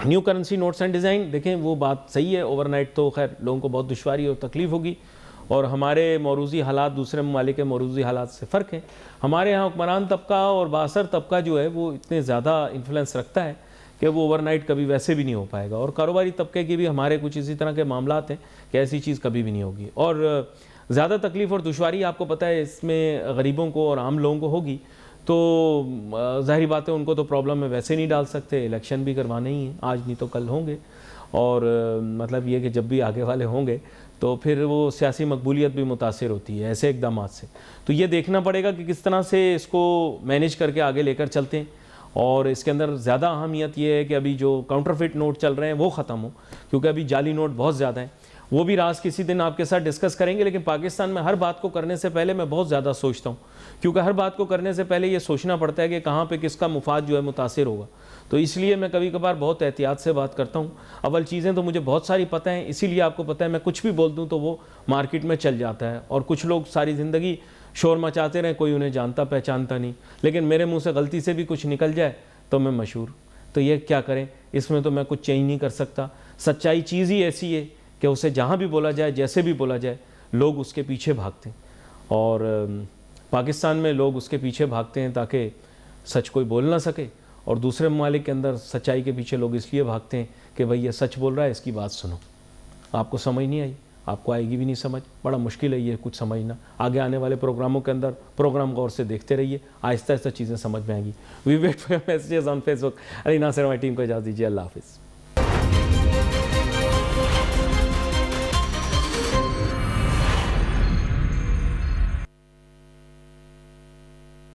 New currency notes and design, دیکھیں وہ بات صحیح ہے, اوور نائٹ تو خیر لوگوں کو بہت دشواری اور تکلیف ہوگی, اور ہمارے موروثی حالات دوسرے ممالک کے موروثی حالات سے فرق ہیں. ہمارے ہاں حکمران طبقہ اور بااثر طبقہ جو ہے وہ اتنے زیادہ انفلوئنس رکھتا ہے کہ وہ اوور نائٹ کبھی ویسے بھی نہیں ہو پائے گا. اور کاروباری طبقے کی بھی ہمارے کچھ اسی طرح کے معاملات ہیں کہ ایسی چیز کبھی بھی نہیں ہوگی. اور زیادہ تکلیف اور دشواری آپ کو پتہ ہے اس میں غریبوں کو اور عام لوگوں کو ہوگی, تو ظاہری بات ہے ان کو تو پرابلم میں ویسے نہیں ڈال سکتے. الیکشن بھی کروانے ہی ہیں, آج نہیں تو کل ہوں گے, اور مطلب یہ کہ جب بھی آگے والے ہوں گے تو پھر وہ سیاسی مقبولیت بھی متاثر ہوتی ہے ایسے اقدامات سے. تو یہ دیکھنا پڑے گا کہ کس طرح سے اس کو مینیج کر کے آگے لے کر چلتے ہیں. اور اس کے اندر زیادہ اہمیت یہ ہے کہ ابھی جو کاؤنٹر فٹ نوٹ چل رہے ہیں وہ ختم ہو, کیونکہ ابھی جعلی نوٹ بہت زیادہ ہیں. وہ بھی راز کسی دن آپ کے ساتھ ڈسکس کریں گے. لیکن پاکستان میں ہر بات کو کرنے سے پہلے میں بہت زیادہ سوچتا ہوں, کیونکہ ہر بات کو کرنے سے پہلے یہ سوچنا پڑتا ہے کہ کہاں پہ کس کا مفاد جو ہے متاثر ہوگا. تو اس لیے میں کبھی کبھار بہت احتیاط سے بات کرتا ہوں. اول چیزیں تو مجھے بہت ساری پتہ ہیں, اسی لیے آپ کو پتہ ہے میں کچھ بھی بول دوں تو وہ مارکیٹ میں چل جاتا ہے. اور کچھ لوگ ساری زندگی شور مچاتے رہیں, کوئی انہیں جانتا پہچانتا نہیں, لیکن میرے منہ سے غلطی سے بھی کچھ نکل جائے تو میں مشہور. تو یہ کیا کریں, اس میں تو میں کچھ چینج نہیں کر سکتا. سچائی چیز ہی ایسی ہے کہ اسے جہاں بھی بولا جائے, جیسے بھی بولا جائے, لوگ اس کے پیچھے بھاگتے ہیں. اور پاکستان میں لوگ اس کے پیچھے بھاگتے ہیں تاکہ سچ کوئی بول نہ سکے, اور دوسرے ممالک کے اندر سچائی کے پیچھے لوگ اس لیے بھاگتے ہیں کہ بھئی یہ سچ بول رہا ہے, اس کی بات سنو. آپ کو سمجھ نہیں آئی, آپ کو آئے گی بھی نہیں سمجھ, بڑا مشکل ہے یہ کچھ سمجھنا. آگے آنے والے پروگراموں کے اندر پروگرام غور سے دیکھتے رہیے, آہستہ آہستہ چیزیں سمجھ میں آئیں گی. We wait for your messages on Facebook. Ali Nasir ہماری ٹیم کو اجازت دیجیے, اللہ حافظ.